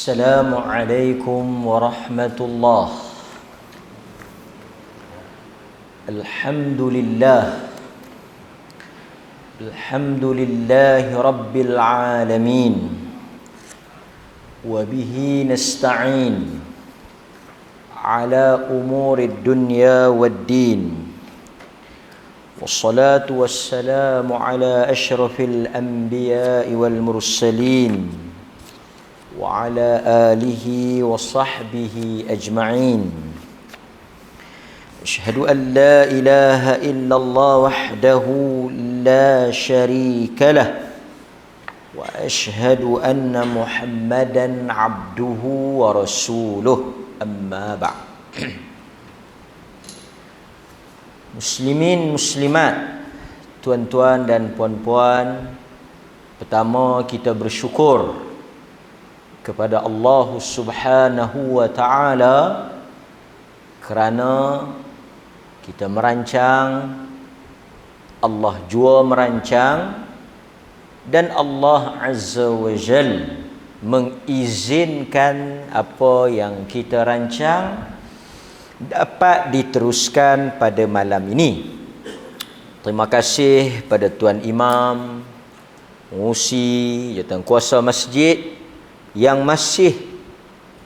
Assalamualaikum warahmatullahi. Alhamdulillahi rabbil alamin. Wa bihi nasta'in ala umurid dunya waddin. Wassalatu wassalamu ala ashrafil anbiya'i wal mursalin wa ala alihi wa sahbihi ajma'in. Asyhadu an la ilaha illallah wahdahu la syarika lah wa asyhadu anna Muhammadan abduhu wa rasuluh, amma ba'd. Muslimin muslimat, tuan-tuan dan puan-puan, pertama kita bersyukur kepada Allah Subhanahu wa taala kerana kita merancang, Allah jua merancang, dan Allah Azza wa Jal mengizinkan apa yang kita rancang dapat diteruskan pada malam ini. Terima kasih pada Tuan Imam, pengurusi, jawatankuasa masjid yang masih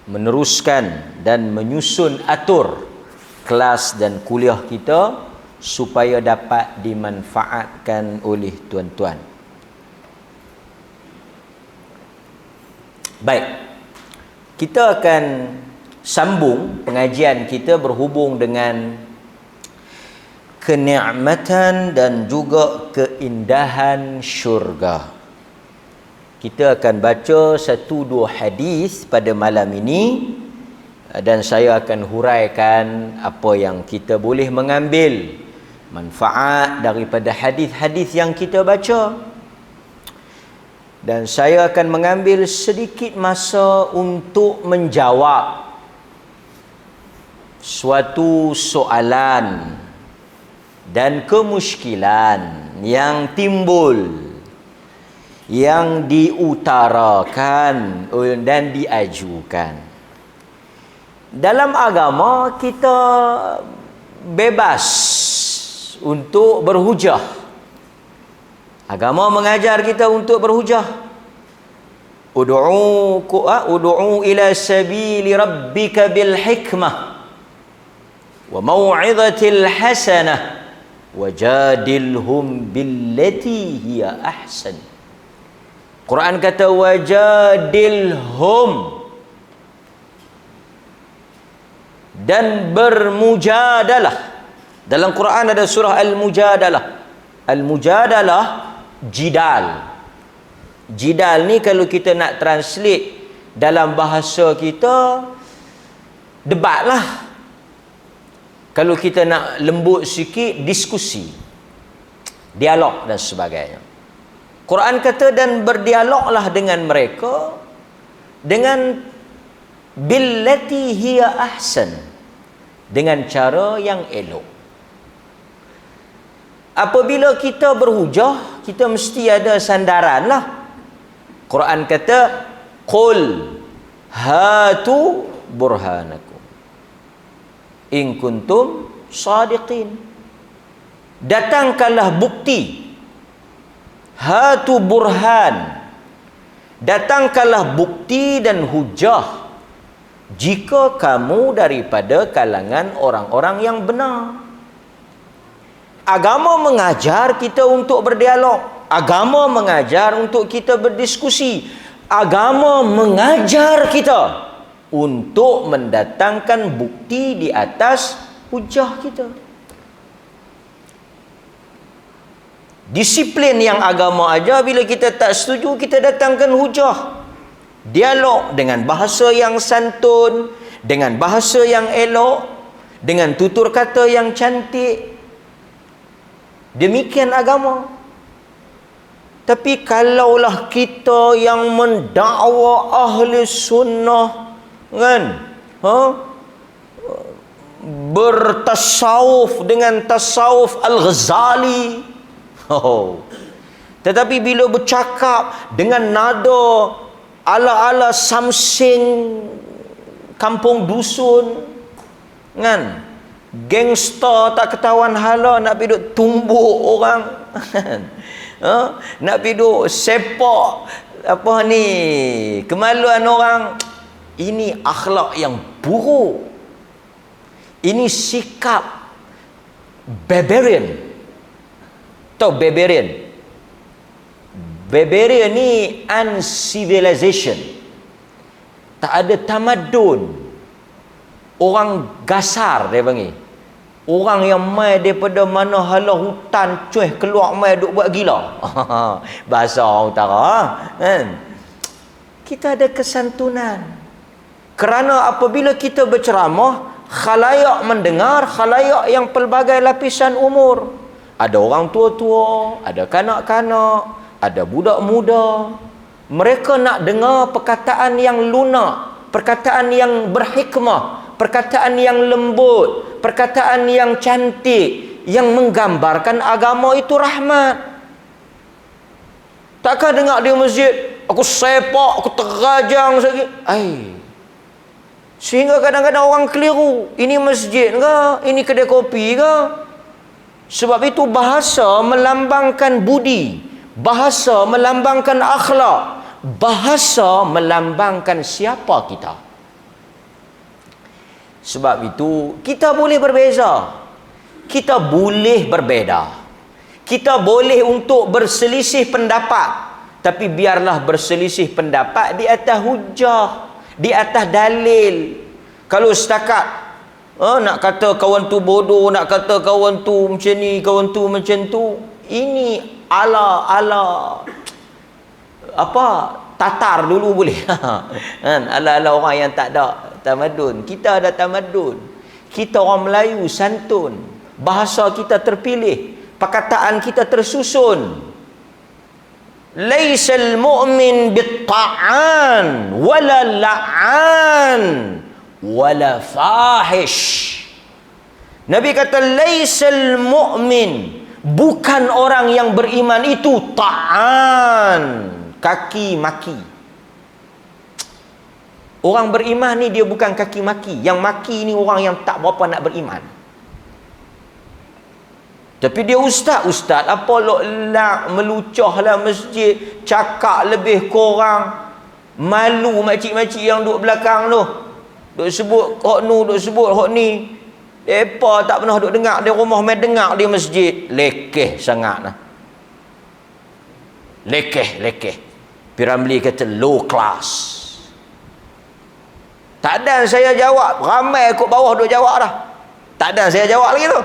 meneruskan dan menyusun atur kelas dan kuliah kita supaya dapat dimanfaatkan oleh tuan-tuan. Baik, kita akan sambung pengajian kita berhubung dengan kenikmatan dan juga keindahan syurga. Kita akan baca 1-2 hadis pada malam ini dan saya akan huraikan apa yang kita boleh mengambil manfaat daripada hadis-hadis yang kita baca. Dan saya akan mengambil sedikit masa untuk menjawab suatu soalan dan kemusykilan yang timbul, yang diutarakan dan diajukan. Dalam agama kita bebas untuk berhujah. Agama mengajar kita untuk berhujah. Ud'u ila sabili rabbika bil hikmah wa mau'izatil hasanah wajadilhum billati hiya ahsan. Quran kata wajadilhum, dan bermujadalah. Dalam Quran ada surah Al-Mujadalah. Al-Mujadalah jidal. Jidal ni kalau kita nak translate dalam bahasa kita, debat lah. Kalau kita nak lembut sikit, diskusi, dialog dan sebagainya. Quran kata dan berdialoglah dengan mereka dengan billati hiya ahsan, dengan cara yang elok. Apabila kita berhujah, kita mesti ada sandaran lah. Quran kata qul hatu burhanakum in kuntum sadiqin. Datangkanlah bukti. Hatu burhan, datangkanlah bukti dan hujah jika kamu daripada kalangan orang-orang yang benar. Agama mengajar kita untuk berdialog. Agama mengajar untuk kita berdiskusi. Agama mengajar kita untuk mendatangkan bukti di atas hujah kita. Disiplin yang agama ajar, bila kita tak setuju, kita datangkan hujah. Dialog dengan bahasa yang santun, dengan bahasa yang elok, dengan tutur kata yang cantik. Demikian agama. Tapi kalaulah kita yang mendakwa ahli sunnah, kan, bertasawuf dengan tasawuf Al-Ghazali, tetapi bila bercakap dengan nada ala-ala samsing kampung dusun kan, gangster tak ketahuan hala nak pergi duk tumbuk orang nak pergi duk sepak apa ni kemaluan orang. Ini akhlak yang buruk, ini sikap barbarian. Tahu barbarian? Barbarian ni uncivilization, tak ada tamadun, orang gasar dia panggil. Orang yang mai daripada mana hala hutan cuih keluar mai duk buat gila. Bahasa orang utara kan. Kita ada kesantunan. Kerana apabila kita berceramah, khalayak mendengar, khalayak yang pelbagai lapisan umur. Ada orang tua-tua, ada kanak-kanak, ada budak muda. Mereka nak dengar perkataan yang lunak, perkataan yang berhikmah, perkataan yang lembut, perkataan yang cantik, yang menggambarkan agama itu rahmat. Takkan dengar di masjid, aku sepak, aku terajang sakit. Sehingga kadang-kadang orang keliru, ini masjid ke? Ini kedai kopi ke? Sebab itu bahasa melambangkan budi, bahasa melambangkan akhlak, bahasa melambangkan siapa kita. Sebab itu kita boleh berbeza, kita boleh berbeza, kita boleh untuk berselisih pendapat, tapi biarlah berselisih pendapat di atas hujah, di atas dalil. Kalau setakat nak kata kawan tu bodoh, nak kata kawan tu macam ni, kawan tu macam tu, ini ala apa Tatar dulu boleh kan, ala-ala orang yang tak ada tamadun. Kita ada tamadun, kita orang Melayu santun, bahasa kita terpilih, perkataan kita tersusun. Laisal mu'min bitta'an wala la'an wala fahish. Nabi kata laisal mu'min, bukan orang yang beriman itu ta'an, kaki maki. Orang beriman ni dia bukan kaki maki. Yang maki ni orang yang tak berapa nak beriman. Tapi dia ustaz apa lak melucahlah masjid, cakap lebih kurang, malu makcik-makcik yang duduk belakang tu. Duk sebut hok nu, duk sebut hok ni. Depa tak pernah duk dengar di rumah, main dengar di masjid. Lekeh sangat lah. Lekeh. Piramli kata low class. Tak ada saya jawab, ramai kat bawah duk jawab dah. Tak ada saya jawab lagi tu.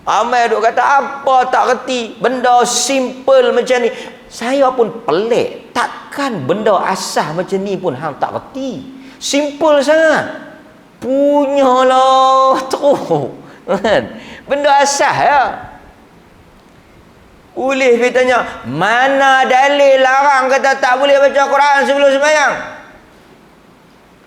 Ramai duk kata apa tak reti, benda simple macam ni. Saya pun pelik, takkan benda asas macam ni pun hang tak reti. Simple sangat. Punyalah teruk. Benda asas ya. Boleh dia tanya, mana dalil larang kata tak boleh baca Quran sebelum sembahyang?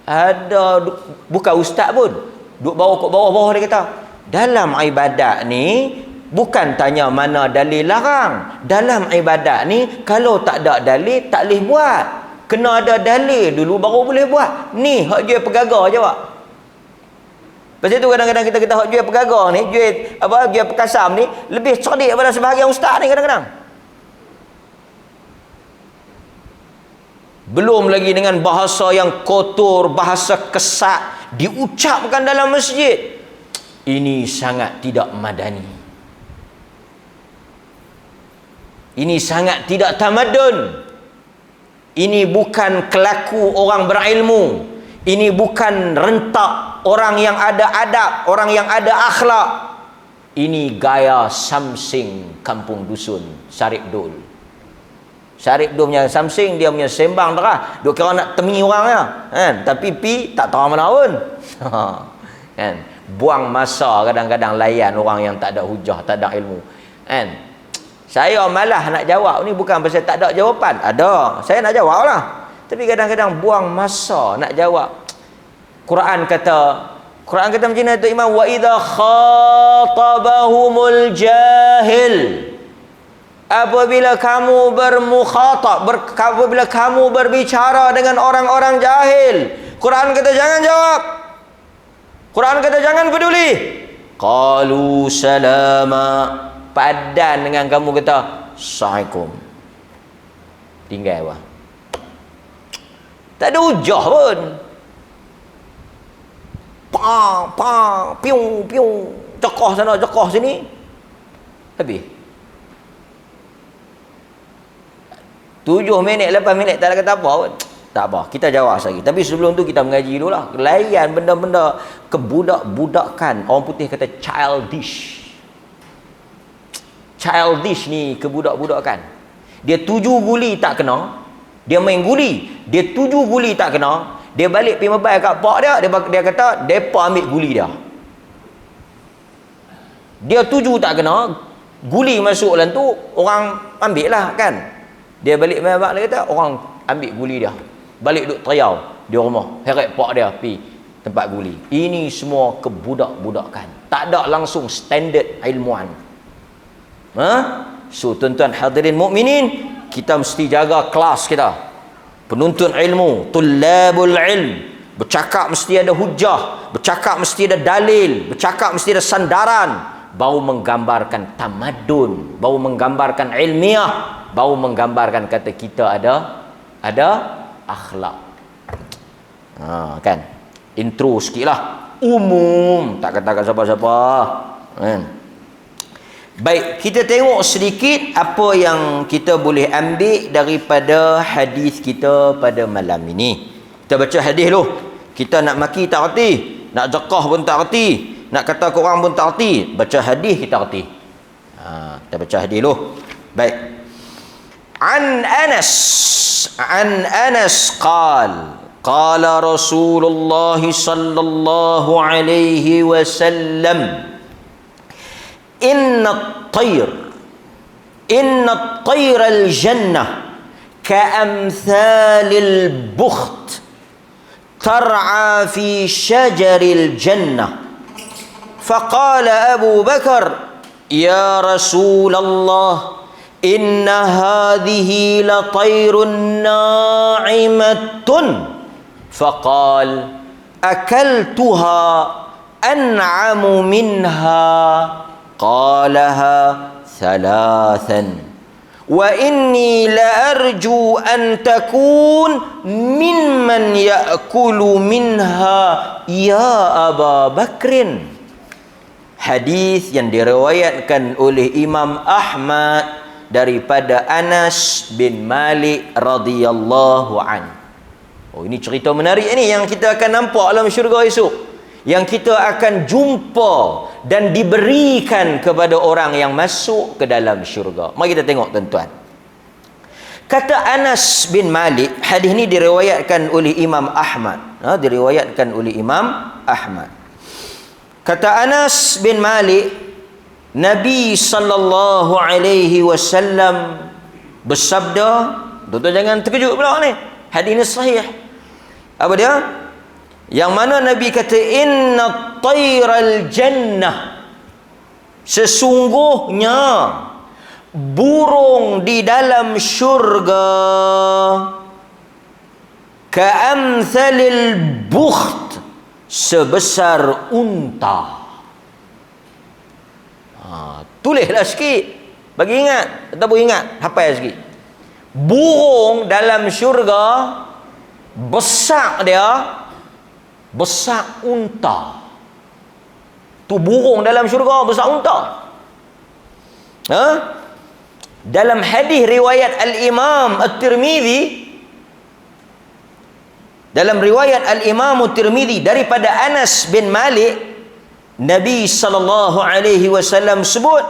Ada, bukan ustaz pun, duk bawa kat bawah-bawah dia kata, dalam ibadat ni bukan tanya mana dalil larang. Dalam ibadat ni kalau tak ada dalil tak boleh buat. Kena ada dalil dulu baru boleh buat. Ni hak jual pegagar jawab. Pasal tu kadang-kadang kita hak jual pegagar ni, jual pekasam ni lebih cerdik daripada sebahagian ustaz ni kadang-kadang. Belum lagi dengan bahasa yang kotor, bahasa kesat diucapkan dalam masjid. Ini sangat tidak madani. Ini sangat tidak tamadun. Ini bukan kelaku orang berilmu. Ini bukan rentak orang yang ada adab, orang yang ada akhlak. Ini gaya samsing kampung dusun, Syarif Dul. Syarif Dul punya samsing, dia punya sembang terah. Dia kira nak temi orang ya, kan? Tapi pi tak tahu mana pun. Kan? Buang masa kadang-kadang layan orang yang tak ada hujah, tak ada ilmu. Kan? Saya malah nak jawab ni bukan pasal tak ada jawapan. Ada, saya nak jawab lah. Tapi kadang-kadang buang masa nak jawab. Quran kata macam ni tu Imam, wa idza khatabahumul jahil apabila kamu apabila kamu berbicara dengan orang-orang jahil. Quran kata jangan jawab. Quran kata jangan peduli. Qalu salama. Padan dengan kamu kata assalamualaikum. Tinggal apa? Tak ada hujah pun. Piung, cekoh sana, cekoh sini. Habis. 7 minit, 8 minit tak ada kata apa pun. Tak apa, kita jawab lagi. Tapi sebelum tu kita mengaji dulu lah. Layan benda-benda kebudak-budakan. Orang putih kata childish. Childish ni kebudak-budakan. Dia 7 guli tak kena. Dia main guli. Dia 7 guli tak kena. Dia balik pergi mobile kat pak dia. Dia kata, mereka ambil guli dia. Dia 7 tak kena. Guli masuk dalam tu, orang ambil lah kan. Dia balik main abang dia kata, orang ambil guli dia. Balik duk teriau di rumah. Heret pak dia pergi tempat guli. Ini semua kebudak-budakan. Tak ada langsung standard ilmuan. So tuan-tuan hadirin mukminin, kita mesti jaga kelas kita. Penuntut ilmu, tullabul ilm, bercakap mesti ada hujah, bercakap mesti ada dalil, bercakap mesti ada sandaran, bau menggambarkan tamadun, bau menggambarkan ilmiah, bau menggambarkan kata kita ada akhlak. Kan? Intro sikitlah. Umum, tak kata siapa-siapa. Kan? Baik, kita tengok sedikit apa yang kita boleh ambil daripada hadis kita pada malam ini. Kita baca hadis dulu. Kita nak maki tak reti, nak jekah pun tak reti, nak kata korang pun tak reti. Baca hadis kita reti. Kita baca hadis dulu. Baik. An Anas qala Rasulullah sallallahu alaihi wasallam, Inna at-tayr al-jannah ka'amthalil bukht tar'a fi shajaril jannah. Faqala Abu Bakar, Ya Rasulullah, inna hadhihi la tayrun na'imatun. Faqal, akaltuha an'amu minha. قالها ثلاثا وإني لأرجو أن تكون ممن يأكل منها يا أبا بكر. Hadis yang diriwayatkan oleh Imam Ahmad daripada Anas bin Malik radhiyallahu an. Ini cerita menarik ni yang kita akan nampak dalam syurga esok, yang kita akan jumpa dan diberikan kepada orang yang masuk ke dalam syurga. Mari kita tengok tuan-tuan. Kata Anas bin Malik, hadis ini diriwayatkan oleh Imam Ahmad. Diriwayatkan oleh Imam Ahmad. Kata Anas bin Malik, Nabi sallallahu alaihi wasallam bersabda, tuan-tuan jangan terkejut pula ni. Hadis ini sahih. Apa dia? Yang mana Nabi kata, Inna tayral jannah, sesungguhnya burung di dalam syurga, ka'amthalil bukht, sebesar unta. Tulislah sikit, bagi ingat, tak boleh ingat, hafal sikit. Burung dalam syurga besar dia besar unta. Tu burung dalam syurga besar unta. Dalam hadis riwayat Al-Imam At-Tirmidzi, dalam riwayat Al-Imam At-Tirmidzi daripada Anas bin Malik, Nabi sallallahu alaihi wasallam sebut,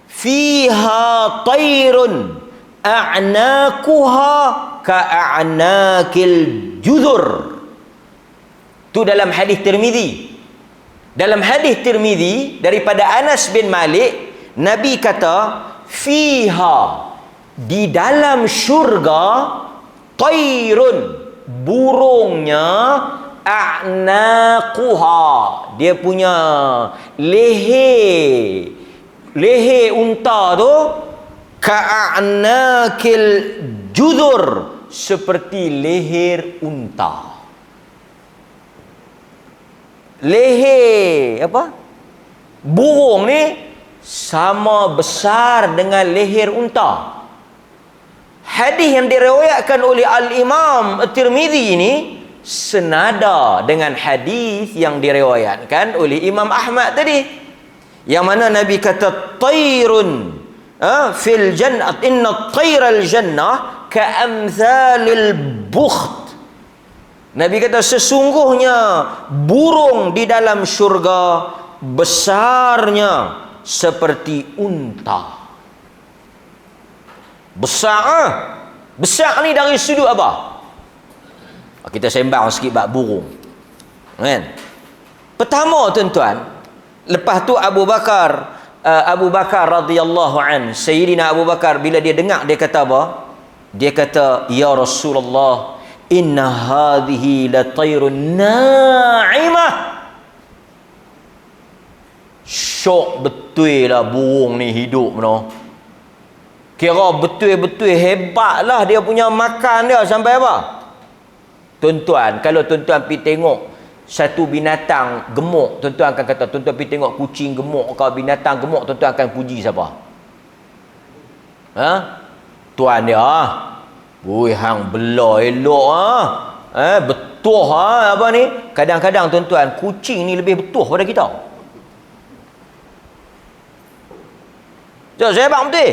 fiha tayrun a'naquha ka'anakil juzur. Itu dalam hadis Tirmizi. Dalam hadis Tirmizi daripada Anas bin Malik, Nabi kata, fiha, di dalam syurga, tayrun, burungnya, a'naquha, dia punya leher unta tu, ka'anakil judur, seperti leher unta. Leher apa? Burung ni sama besar dengan leher unta. Hadis yang diriwayatkan oleh Al-Imam At-Tirmizi ini senada dengan hadis yang diriwayatkan oleh Imam Ahmad tadi, yang mana Nabi kata tayrun fil jannah, inna tayral jannah ka'amthalil bukht. Nabi kata sesungguhnya burung di dalam syurga besarnya seperti unta. Besar ni dari sudut apa? Kita sembang sikit bab burung, kan? Pertama tuan-tuan, lepas tu Abu Bakar radhiyallahu an, Sayyidina Abu Bakar bila dia dengar, dia kata apa? Dia kata, ya Rasulullah, inna hadhihi la tayrun na'imah. Syok betul lah burung ni hidup no. Kira betul-betul hebatlah dia punya makan dia sampai apa? Tuan-tuan, kalau tuan-tuan pergi tengok satu binatang gemuk, tuan-tuan akan kata, tuan-tuan pergi tengok kucing gemuk, kalau binatang gemuk, tuan-tuan akan puji siapa? Tuan dia. Ui, hang bela elok betuh apa ni? Kadang-kadang tuan-tuan, kucing ni lebih betuh pada kita. Saya bang betul.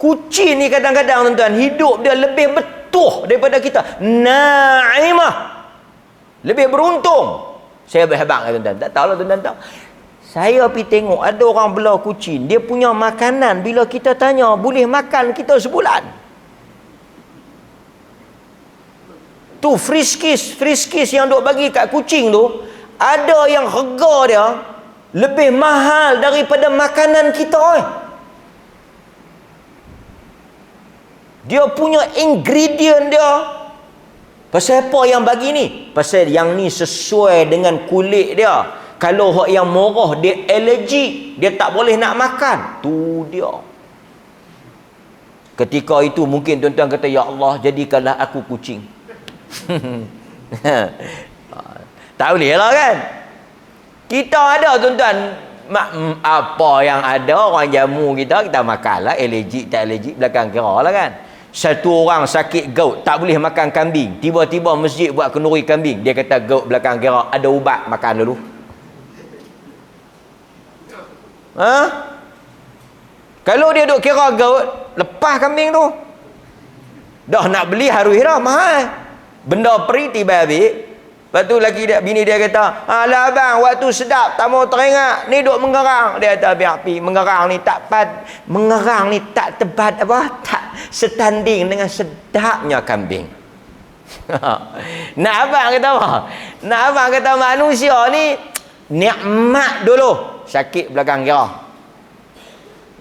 Kucing ni kadang-kadang tuan-tuan hidup dia lebih betuh daripada kita. Na'imah. Lebih beruntung. Saya berhabang tuan-tuan. Tak tahulah tuan-tuan tahu. Saya pergi tengok ada orang bela kucing. Dia punya makanan bila kita tanya boleh makan kita sebulan. Tu friskis yang duk bagi kat kucing tu, ada yang harga dia lebih mahal daripada makanan kita. Dia punya ingredient dia. Pasal apa yang bagi ni? Pasal yang ni sesuai dengan kulit dia. Kalau hak yang murah dia allergic, dia tak boleh nak makan. Tu dia. Ketika itu mungkin tuan-tuan kata, ya Allah, jadikanlah aku kucing. Tak boleh lah kan? Kita ada tuan-tuan, apa yang ada orang jamu kita makan lah. Allergic tak allergic belakang kira lah kan. Satu orang sakit gout, tak boleh makan kambing. Tiba-tiba masjid buat kenduri kambing. Dia kata gout belakang kira, ada ubat, makan dulu. Kalau dia duk kira gout, lepas kambing tu. Dah nak beli harus dah mahal. Benda peri tiba habis. Lepas tu lagi bini dia kata, alah abang, waktu sedap tak mau teringat, ni duk mengerang. Dia kata, biar pi, mengerang ni tak tebat apa, tak setanding dengan sedapnya kambing. Nak abang kata apa? Nak abang kata manusia ni nikmat dulu, sakit belakang kira.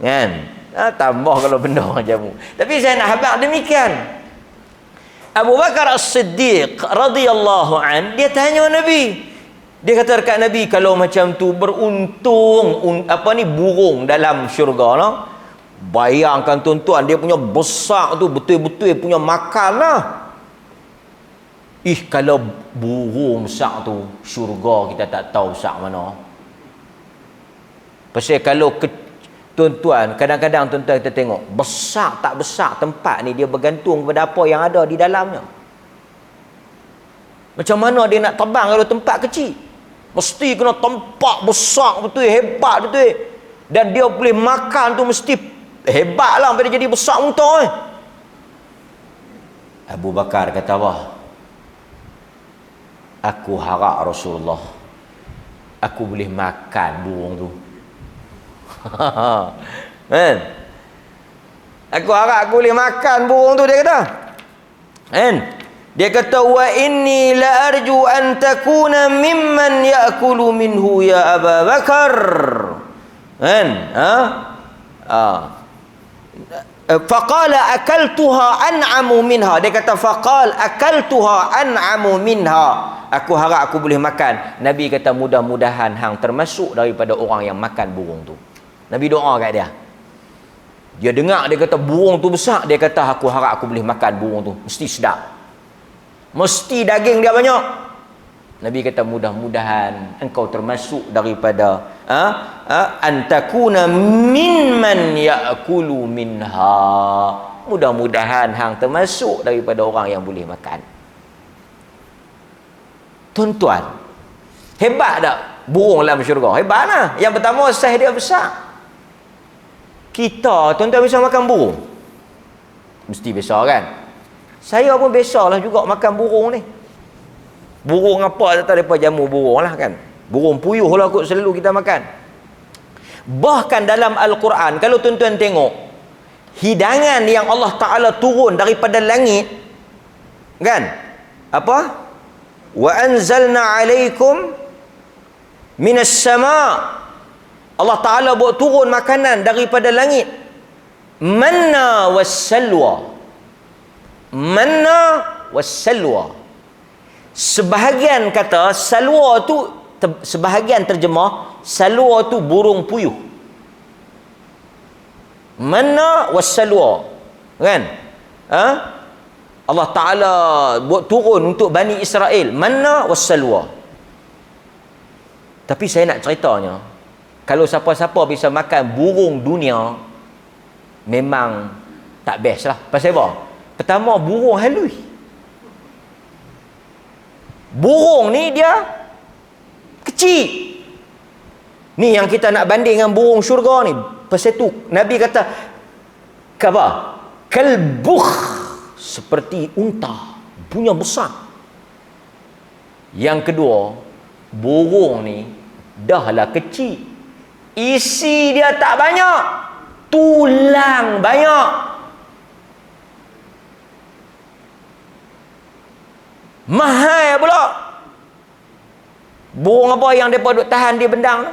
Kan? Tambah kalau benda macam tu. Tapi saya nak abang demikian. Abu Bakar As-Siddiq radhiyallahu an, dia tanya Nabi. Dia kata dekat Nabi, kalau macam tu beruntung burung dalam syurga no. Bayangkan tuan-tuan, dia punya besar tu betul-betul punya makan lah. Kalau burung besar tu syurga kita tak tahu besar mana. Pasal kalau tuan-tuan, kadang-kadang tuan-tuan kita tengok besar tak besar tempat ni, dia bergantung kepada apa yang ada di dalamnya. Macam mana dia nak terbang kalau tempat kecil? Mesti kena tempat besar betul, hebat betul. Dan dia boleh makan tu mesti hebat lah sampai dia jadi besar unta. Abu Bakar kata apa? Aku harap Rasulullah, aku boleh makan burung tu. Kan? Aku harap aku boleh makan burung tu, dia kata. Kan? Dia kata, wa inni la arju an takuna mimman ya'kulu minhu ya Abu Bakar. Kan? Faqala akaltuha an'amu minha. Dia kata faqal akaltuha an'amu minha. Aku harap aku boleh makan. Nabi kata, mudah-mudahan hang termasuk daripada orang yang makan burung tu. Nabi doa kat dia. Dia dengar, dia kata burung tu besar, dia kata aku harap aku boleh makan burung tu, mesti sedap, mesti daging dia banyak. Nabi kata mudah-mudahan engkau termasuk daripada antakuna mimman ya'kulu minha. Mudah-mudahan hang termasuk daripada orang yang boleh makan. Tuan-tuan, hebat tak burung dalam syurga? Hebat lah. Yang pertama, saiz dia besar. Kita, tuan-tuan bisa makan burung? Mesti biasa kan? Saya pun biasalah juga makan burung ni. Burung apa, tak tahu mereka jamu burung lah kan. Burung puyuh lah kot selalu kita makan. Bahkan dalam Al-Quran, kalau tuan-tuan tengok, hidangan yang Allah Ta'ala turun daripada langit, kan? Apa? Wa anzalna alaikum minas sama'. Allah Ta'ala buat turun makanan daripada langit. Manna wassalwa. Manna wassalwa. Sebahagian kata salwa tu, sebahagian terjemah salwa tu burung puyuh. Manna wassalwa, kan? Allah Ta'ala buat turun untuk Bani Israel manna wassalwa. Tapi saya nak ceritanya, kalau siapa-siapa bisa makan burung dunia, memang tak best lah. Pasal apa? Pertama, burung halus. Burung ni dia kecil. Ni yang kita nak banding dengan burung syurga ni. Pasal tu Nabi kata apa? Kalbukh, seperti unta, punya besar. Yang kedua, burung ni dahlah kecil, isi dia tak banyak, tulang banyak. Mahal pula. Burung apa yang mereka duk tahan di bendang?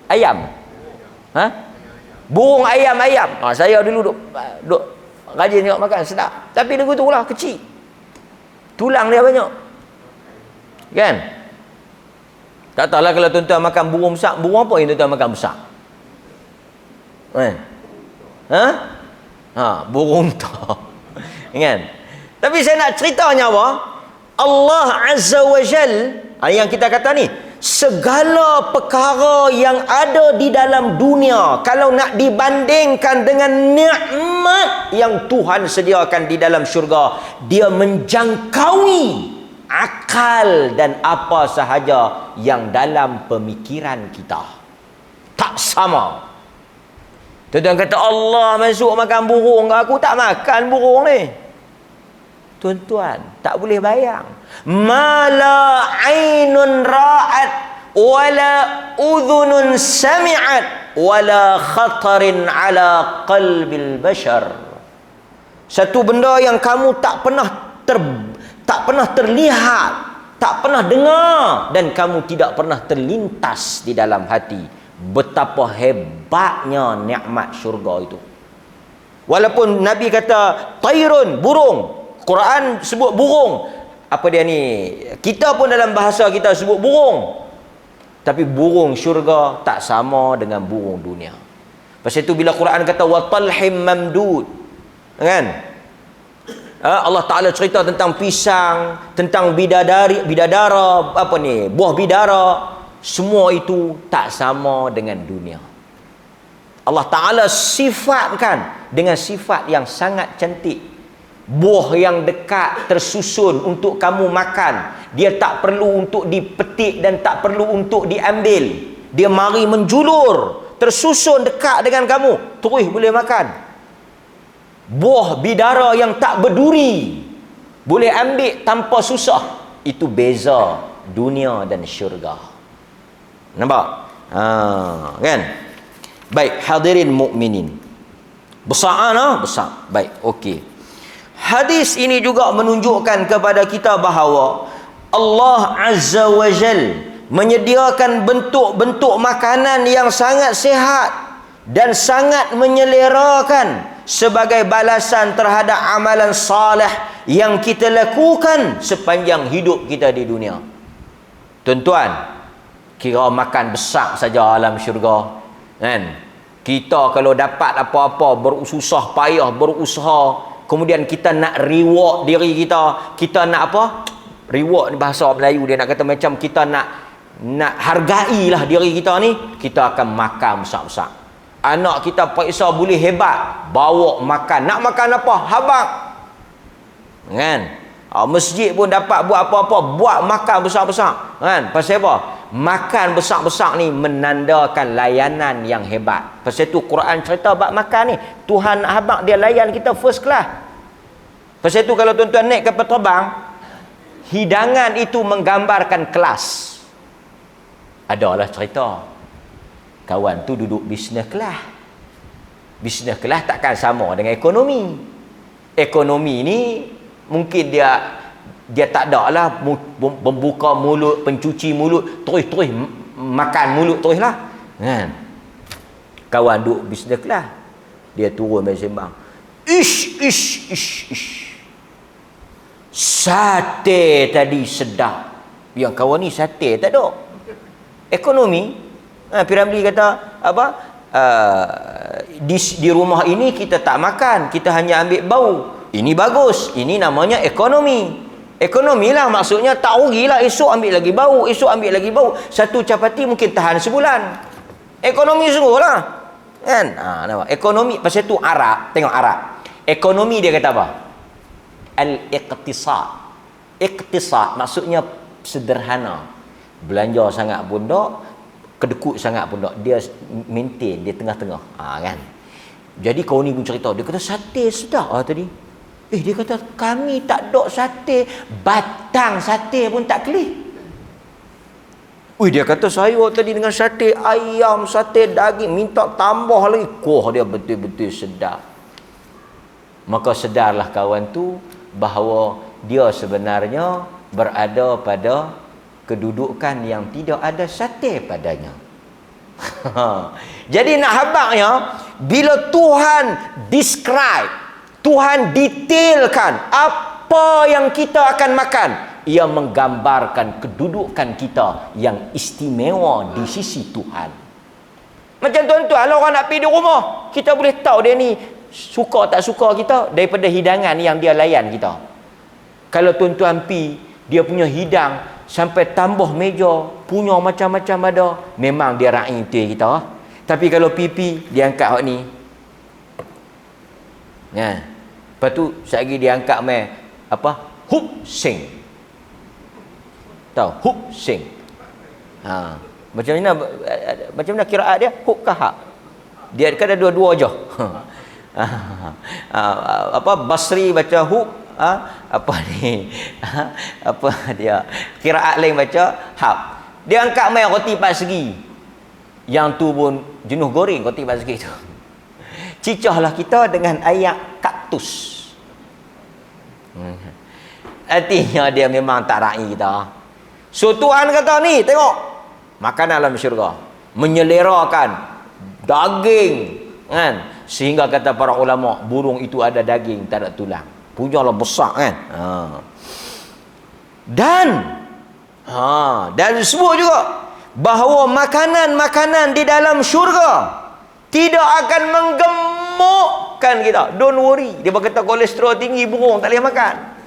Ayam. Burung ayam. Saya dulu duk rajin tengok makan, sedap. Tapi dia tu lah, kecil. Tulang dia banyak. Kan? Tak tahulah kalau tuan-tuan makan burung besar. Burung apa yang tuan-tuan makan besar? Burung tu. Kan? Tapi saya nak ceritanya apa? Allah Azza wa Jal, yang kita kata ni, segala perkara yang ada di dalam dunia, kalau nak dibandingkan dengan nikmat yang Tuhan sediakan di dalam syurga, dia menjangkaui akal dan apa sahaja yang dalam pemikiran kita. Tak sama. Tuan-tuan kata Allah masuk makan burung, aku tak makan burung ni. Tuan-tuan, tak boleh bayang. Mala ainun ra'at wala udhunun sami'at wala khatarin ala qalbil bashar. Satu benda yang kamu tak pernah terlihat, tak pernah dengar, dan kamu tidak pernah terlintas di dalam hati. Betapa hebatnya nikmat syurga itu. Walaupun Nabi kata tairun, burung, Quran sebut burung. Apa dia ni? Kita pun dalam bahasa kita sebut burung. Tapi burung syurga tak sama dengan burung dunia. Pasal itu bila Quran kata wa talhim mamdud, kan? Allah Ta'ala cerita tentang pisang, tentang bidadara, apa ni, buah bidara. Semua itu tak sama dengan dunia. Allah Ta'ala sifatkan dengan sifat yang sangat cantik. Buah yang dekat tersusun untuk kamu makan. Dia tak perlu untuk dipetik dan tak perlu untuk diambil. Dia mari menjulur, tersusun dekat dengan kamu, terus boleh makan. Buah bidara yang tak berduri, boleh ambil tanpa susah. Itu beza dunia dan syurga. Nampak? Kan? Baik, hadirin mukminin. Besar besar. Baik, okey. Hadis ini juga menunjukkan kepada kita bahawa Allah Azza wa Jal menyediakan bentuk-bentuk makanan yang sangat sihat dan sangat menyelerakan sebagai balasan terhadap amalan salih yang kita lakukan sepanjang hidup kita di dunia. Tuan-tuan, kira makan besar saja alam syurga, kan? Kita kalau dapat apa-apa, bersusah payah, berusaha, kemudian kita nak reward diri kita, kita nak apa? Reward ni bahasa Melayu dia nak kata macam kita nak hargailah diri kita ni, kita akan makan besar-besar. Anak kita periksa boleh hebat, bawa makan. Nak makan apa? Habaq. Kan? Masjid pun dapat buat apa-apa, buat makan besar-besar. Kan? Pasal apa? Makan besar-besar ni menandakan layanan yang hebat. Pasal tu Quran cerita bab makan ni. Tuhan nak habaq dia layan kita first class. Pasal tu kalau tuan-tuan naik kapal terbang, hidangan itu menggambarkan kelas. Adalah cerita kawan tu duduk business class. Business class takkan sama dengan ekonomi. Ekonomi ni mungkin dia tak ada lah membuka mulut, pencuci mulut, terus makan mulut terus lah. Kan? Kawan duduk business class, dia turun main sembang. Ish. Sate tadi sedap. Yang kawan ni sate tak ada. Ekonomi. Piramli kata apa? Di rumah ini kita tak makan, kita hanya ambil bau. Ini bagus. Ini namanya ekonomi. Ekonomi lah maksudnya tak rugilah, esok ambil lagi bau, esok ambil lagi bau. Satu capati mungkin tahan sebulan. Ekonomi sungguh lah. Kan? Nampak? Ekonomi, pasal tu Arab, tengok Arab. Ekonomi dia kata apa? Al-iqtisad. Iqtisad maksudnya sederhana. Belanja sangat pun tak, kedekut sangat pun tak. Dia maintain, dia tengah-tengah. Kan? Jadi kau ni pun cerita, dia kata sate sedap tadi. Dia kata kami tak dok sate, batang sate pun tak kelih. Dia kata saya tadi dengan sate ayam, sate daging, minta tambah lagi. Dia betul-betul sedap. Maka sedarlah kawan tu bahawa dia sebenarnya berada pada kedudukan yang tidak ada sate padanya. Jadi nak habaqnya, bila Tuhan describe, Tuhan detailkan apa yang kita akan makan, ia menggambarkan kedudukan kita yang istimewa di sisi Tuhan. Macam tuan-tuan, kalau orang nak pergi di rumah, kita boleh tahu dia ni suka tak suka kita daripada hidangan yang dia layan kita. Kalau tuan-tuan pergi, dia punya hidang sampai tambah meja, punya macam-macam ada, memang dia raih betul kita. Tapi kalau pipi, dia angkat hak ni. Lepas tu sekali dia angkat mai apa? Hup sing. Tahu hup sing. Macam mana kiraat dia? Hup kahak. Dia kan ada dua-dua je. Apa Basri baca hup, apa ni? Apa dia? Kiraat lain baca hab. Dia angkat mai roti 4 segi. Yang tu pun jenuh goreng roti 4 segi tu. Cicahlah kita dengan ayat kaktus. Artinya dia memang tak raih kita. So Tuhan kata ni, tengok makanan dalam syurga menyelerakan daging, kan? Sehingga kata para ulama, burung itu ada daging, tak ada tulang. Punyalah besar, kan? Dan sebut juga bahawa makanan-makanan di dalam syurga tidak akan menggemukkan kita. Don't worry. Dia berkata kolesterol tinggi, burung tak boleh makan.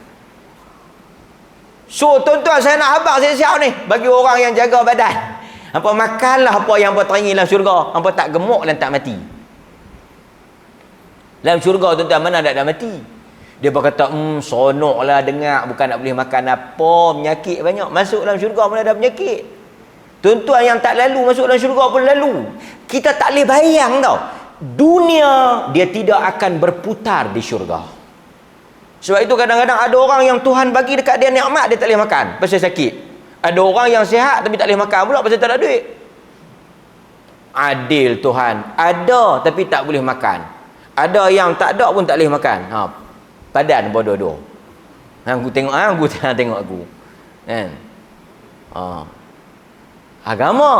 So tuan-tuan, saya nak habaq siap-siap ni bagi orang yang jaga badan. Hampa makanlah apa yang hampa teringin dalam syurga. Hampa tak gemuk dan tak mati. Dalam syurga tuan-tuan, mana tak mati. Dia berkata, seronoklah dengar, bukan nak boleh makan apa, penyakit banyak. Masuk dalam syurga mana ada penyakit. Tuan-tuan yang tak lalu masuk dalam syurga pun lalu. Kita tak boleh bayang tau. Dunia dia tidak akan berputar di syurga. Sebab itu kadang-kadang ada orang yang Tuhan bagi dekat dia nikmat, dia tak boleh makan pasal sakit. Ada orang yang sihat tapi tak boleh makan pula pasal tak ada duit. Adil Tuhan. Ada tapi tak boleh makan. Ada yang tak ada pun tak boleh makan. Padan bodoh-bodoh. Aku tengok aku tengok aku. Kan? Agama.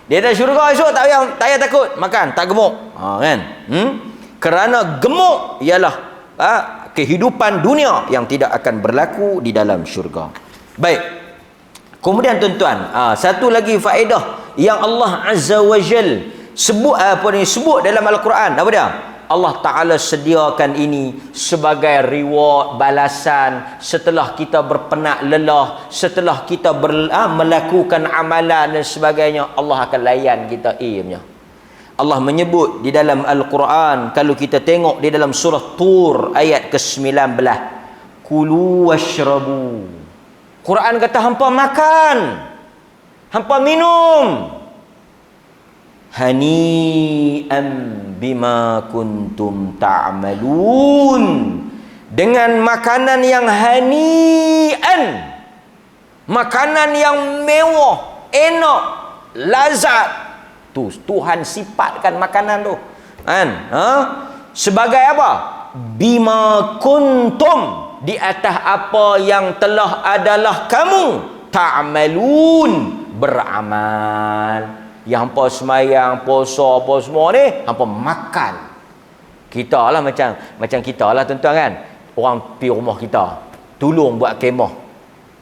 Dia ada syurga esok tak payah takut makan, tak gemuk. Kan? Kerana gemuk ialah kehidupan dunia yang tidak akan berlaku di dalam syurga. Baik. Kemudian tuan-tuan, satu lagi faedah yang Allah Azza wa Jal sebut dalam Al-Quran apa dia? Allah Ta'ala sediakan ini sebagai reward, balasan setelah kita berpenat lelah, setelah kita melakukan amalan dan sebagainya. Allah akan layan kita punya. Allah menyebut di dalam Al-Quran, kalau kita tengok di dalam surah Tur ayat ke-19, kulu washrabu. Quran kata hampa makan, hampa minum, hani'an bima kuntum ta'malun, dengan makanan yang hani'an, makanan yang mewah, enak, lazat. Tu Tuhan sifatkan makanan tu kan, sebagai apa? Bima kuntum, di atas apa yang telah adalah kamu ta'malun, beramal. Yang hampa semayang, puasa, apa semua ni, hampa makan. Kita lah macam kita lah tuan-tuan kan. Orang pergi rumah kita, tolong buat kemah.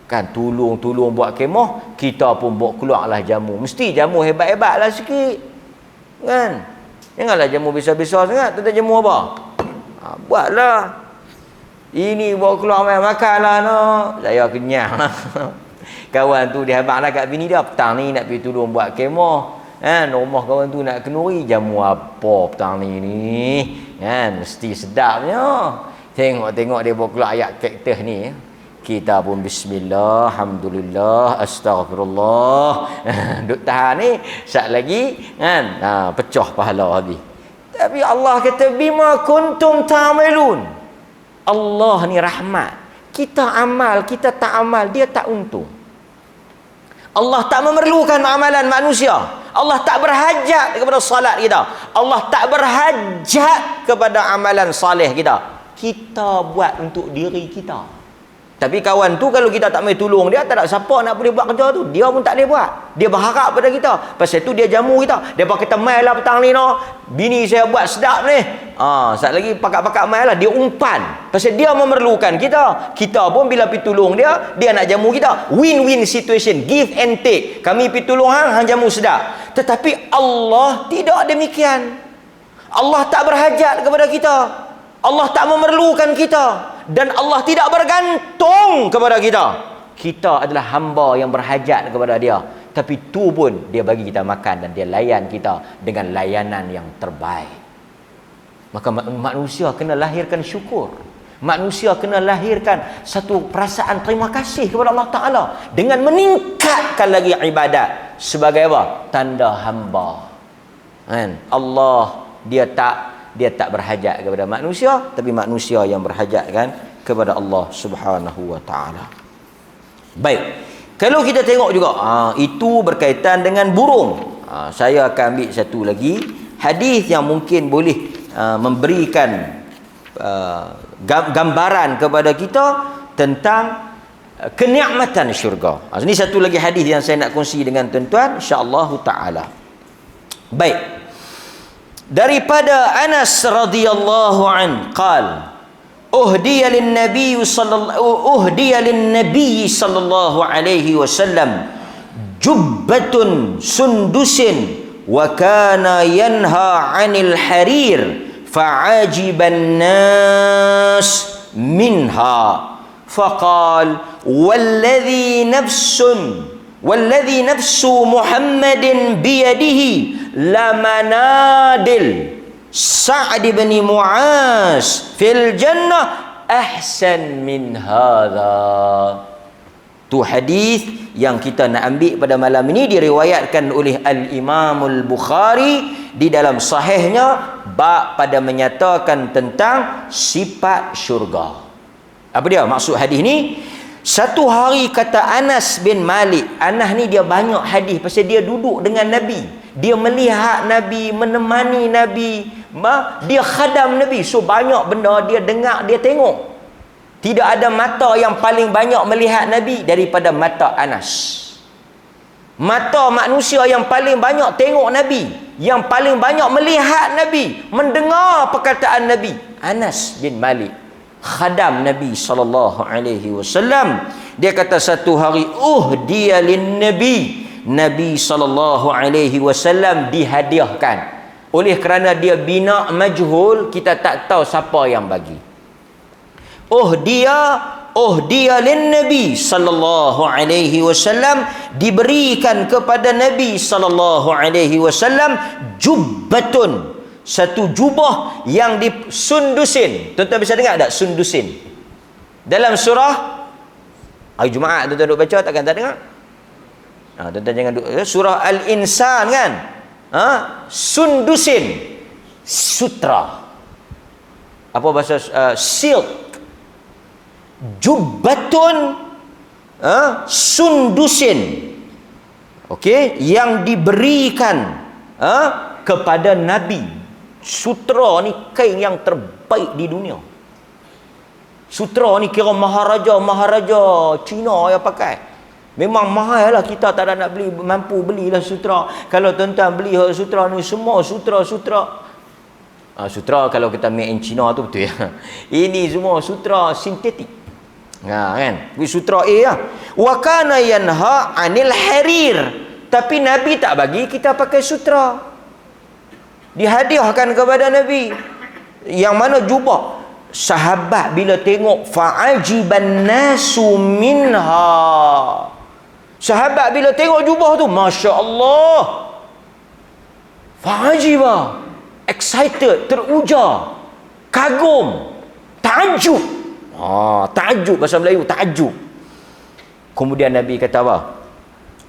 Kan, tolong buat kemah, kita pun buat keluarlah jamu. Mesti jamu hebat-hebat lah sikit. Kan? Janganlah jamu besar-besar sangat. Tuan-tuan jamu apa? Buatlah. Ini bawa keluar makan lah nak. Saya kenyang lah. Kawan tu dia habaq lah kat bini dia, petang ni nak pergi tolong buat kemah kan, rumah kawan tu nak kenduri, jamu apa petang ni kan, mesti sedapnya. Tengok dia bawa keluar ayat kaktus ni, kita pun bismillah, alhamdulillah, astagfirullah, duk tahan ni sat lagi kan, pecah pahala habis. Tapi Allah kata bima kuntum ta'malun. Allah ni rahmat. Kita amal, kita tak amal, dia tak untung. Allah tak memerlukan amalan manusia. Allah tak berhajat kepada salat kita. Allah tak berhajat kepada amalan saleh kita. Kita buat untuk diri kita. Tapi kawan tu kalau kita tak boleh tolong dia, tak ada siapa nak boleh buat kerja tu. Dia pun tak boleh buat. Dia berharap pada kita. Pasal tu dia jamu kita. Dia pakai mai lah petang ni no. Bini saya buat sedap ni. Sat lagi pakat-pakat mai lah. Dia umpan. Pasal dia memerlukan kita. Kita pun bila pergi tolong dia, dia nak jamu kita. Win-win situation. Give and take. Kami pergi tolong hang jamu sedap. Tetapi Allah tidak demikian. Allah tak berhajat kepada kita. Allah tak memerlukan kita. Dan Allah tidak bergantung kepada kita. Kita adalah hamba yang berhajat kepada dia. Tapi tu pun dia bagi kita makan dan dia layan kita dengan layanan yang terbaik. Maka manusia kena lahirkan syukur. Manusia kena lahirkan satu perasaan terima kasih kepada Allah Ta'ala dengan meningkatkan lagi ibadat. Sebagai apa? Tanda hamba. Kan? Allah dia tak berhajat kepada manusia, tapi manusia yang berhajat kan kepada Allah Subhanahu wa taala. Baik. Kalau kita tengok juga itu berkaitan dengan burung. Saya akan ambil satu lagi hadis yang mungkin boleh memberikan gambaran kepada kita tentang kenikmatan syurga. Ini satu lagi hadis yang saya nak kongsi dengan tuan-tuan insya-Allah taala. Baik. Daripada Anas radhiyallahu an qal uhdiya lin nabiy sallallahu alaihi wasallam jubbatun sundusin wa kana yanha 'anil harir fa'ajiban nas minha faqal walladhi nafsu Muhammadin biyadihi lamanadil Sa'd bin Mu'az fil jannah ahsan min hadha. Tu hadis yang kita nak ambil pada malam ini diriwayatkan oleh Al-Imam Al-Bukhari di dalam sahihnya bab pada menyatakan tentang sifat syurga. Apa dia maksud hadis ni? Satu hari kata Anas bin Malik, Anas ni dia banyak hadis pasal dia duduk dengan Nabi. Dia melihat Nabi, menemani Nabi, dia khadam Nabi. So banyak benda dia dengar, dia tengok. Tidak ada mata yang paling banyak melihat Nabi daripada mata Anas. Mata manusia yang paling banyak tengok Nabi, yang paling banyak melihat Nabi, mendengar perkataan Nabi, Anas bin Malik, khadam Nabi sallallahu alaihi wasallam. Dia kata satu hari uhdiya lin nabi, Nabi SAW dihadiahkan. Oleh kerana dia bina majhul, kita tak tahu siapa yang bagi. Dia lin Nabi sallallahu alaihi wasallam, diberikan kepada Nabi sallallahu alaihi wasallam jubbatun, satu jubah yang disundusin. Tuan-tuan bisa dengar tak sundusin? Dalam surah hari Jumaat tuan-tuan duk baca, takkan tak dengar? Tuan-tuan jangan duk, surah Al-Insan kan? Sundusin, sutra. Apa bahasa silk. Jubbatun sundusin, okey, yang diberikan kepada Nabi. Sutra ni kain yang terbaik di dunia. Sutra ni kira maharaja Cina yang pakai. Memang mahal lah, kita tak ada nak beli, mampu belilah sutra. Kalau tuan-tuan beli sutra ni semua sutra kalau kita made in China tu betul ya. Ini semua sutra sintetik. Kan? Sutra A lah. Wa kana yanha 'anil harir. Tapi Nabi tak bagi kita pakai sutra. Dihadiahkan kepada Nabi. Yang mana jubah. Sahabat bila tengok fa'ajiban nasu minha. Sahabat bila tengok jubah tu, masya-Allah. Fa'ajiba. Excited, teruja, kagum, takjub. Takjub bahasa Melayu, takjub. Kemudian Nabi kata apa?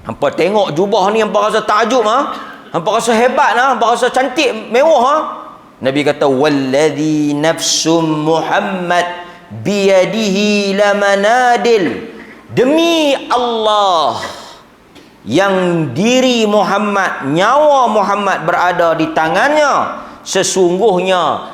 Hampa tengok jubah ni, hampa rasa takjub hampa rasa hebat hampa rasa cantik, mewah Nabi kata wallazi nafsu Muhammad biyadihi lamanadil. Demi Allah yang diri Muhammad, nyawa Muhammad berada di tangannya, sesungguhnya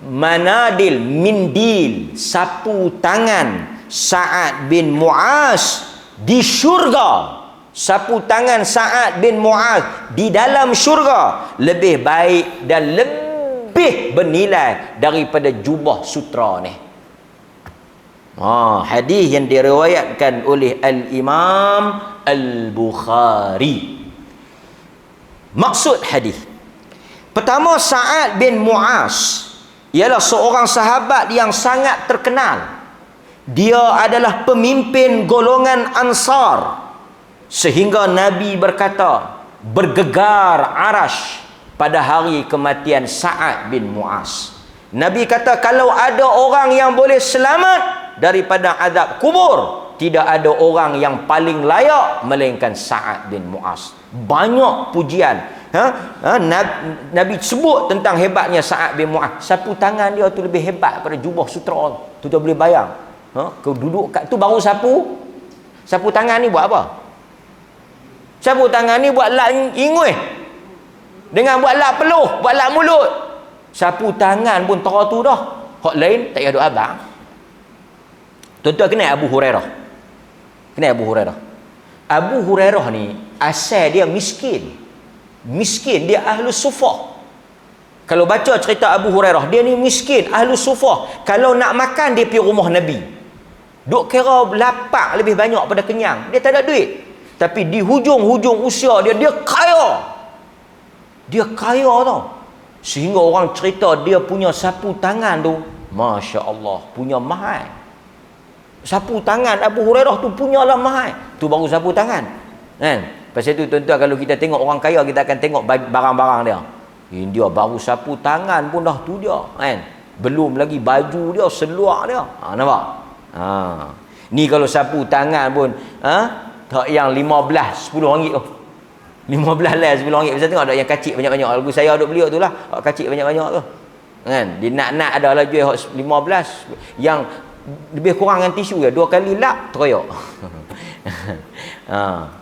manadil, mindil, sapu tangan Sa'ad bin Mu'az di syurga. Sapu tangan Sa'ad bin Mu'az di dalam syurga lebih baik dan lebih bernilai daripada jubah sutra ni. Hadis yang diriwayatkan oleh Al-Imam Al-Bukhari. Maksud hadis, pertama, Sa'ad bin Mu'az ialah seorang sahabat yang sangat terkenal. Dia adalah pemimpin golongan Ansar, sehingga Nabi berkata, bergegar arash pada hari kematian Sa'ad bin Mu'az. Nabi kata, kalau ada orang yang boleh selamat daripada azab kubur, tidak ada orang yang paling layak melainkan Sa'ad bin Mu'az. Banyak pujian Nabi sebut tentang hebatnya Sa'ad bin Mu'az. Sapu tangan dia tu lebih hebat daripada jubah sutra tu. Tu boleh bayang. Kau duduk kat tu baru sapu tangan ni buat apa? Sapu tangan ni buat lap inguih, dengan buat lap peluh, buat lap mulut. Sapu tangan pun tu dah. Hak lain tak payah duk abang. Tuan-tuan kenal Abu Hurairah? Kenal Abu Hurairah? Abu Hurairah ni asal dia miskin. Dia ahlu sufah. Kalau baca cerita Abu Hurairah, dia ni miskin, ahlu sufah. Kalau nak makan, dia pergi rumah Nabi. Duk kira lapak lebih banyak pada kenyang. Dia tak ada duit. Tapi di hujung-hujung usia dia kaya. Dia kaya tau. Sehingga orang cerita dia punya sapu tangan tu, Masya Allah, punya mahal. Sapu tangan Abu Hurairah tu punyalah mahal. Tu baru sapu tangan. Kan? Pasal itu tuan-tuan, kalau kita tengok orang kaya, kita akan tengok barang-barang dia. Dia baru sapu tangan pun dah tu dia. Kan? Belum lagi baju dia, seluar dia. Nampak? Ni kalau sapu tangan pun, tak yang 15, 10 ringgit tu. 15 lah 10 ringgit. Pasal tengok ada yang kacik banyak-banyak. Lagu saya duk beli tu lah. Kacik banyak-banyak tu. Kan? Dia nak ada lah jual 15. Yang lebih kurang dengan tisu ya, 2 kali lap teroyak.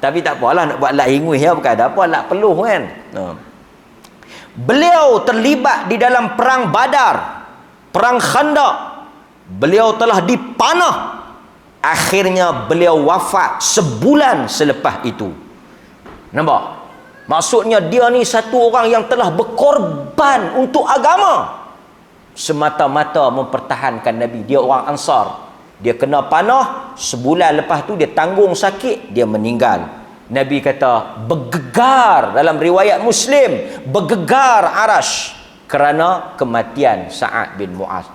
Tapi tak apalah, nak buat lap hinguih ya, bukan ada apa, lap peluh kan. Beliau terlibat di dalam perang Badar, perang Khandaq. Beliau telah dipanah. Akhirnya beliau wafat sebulan selepas itu. Nampak? Maksudnya dia ni satu orang yang telah berkorban untuk agama, semata-mata mempertahankan Nabi. Dia orang Ansar. Dia kena panah, sebulan lepas tu dia tanggung sakit, dia meninggal. Nabi kata bergegar, dalam riwayat Muslim, bergegar arasy kerana kematian Sa'ad bin Mu'az.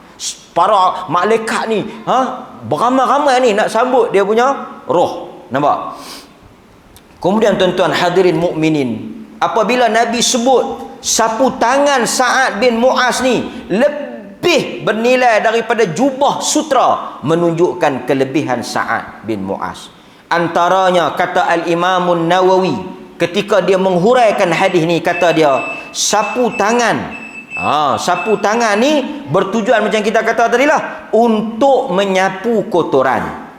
Para malaikat ni beramai-ramai ni nak sambut dia punya roh. Nampak? Kemudian tuan-tuan hadirin mukminin, apabila Nabi sebut sapu tangan Sa'ad bin Mu'az ni lebih bernilai daripada jubah sutra, menunjukkan kelebihan Sa'ad bin Mu'az. Antaranya kata Al-Imamun Nawawi ketika dia menghuraikan hadis ni, kata dia sapu tangan. Sapu tangan ni bertujuan macam kita kata tadi lah, untuk menyapu kotoran.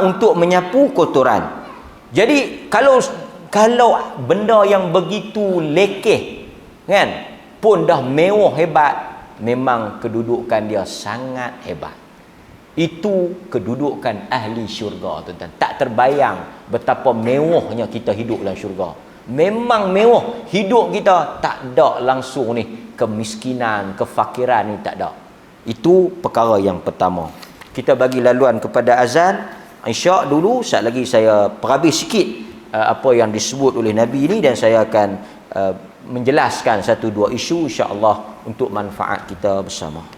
Untuk menyapu kotoran. Jadi kalau benda yang begitu lekeh kan pun dah mewah hebat, memang kedudukan dia sangat hebat. Itu kedudukan ahli syurga, tuan-tuan. Tak terbayang betapa mewahnya kita hidup dalam syurga. Memang mewah. Hidup kita tak ada langsung ni kemiskinan, kefakiran ni tak ada. Itu perkara yang pertama. Kita bagi laluan kepada azan. Insya' dulu, saat lagi saya perhabis sikit apa yang disebut oleh Nabi ni, dan saya akan menjelaskan satu dua isu insya-Allah untuk manfaat kita bersama.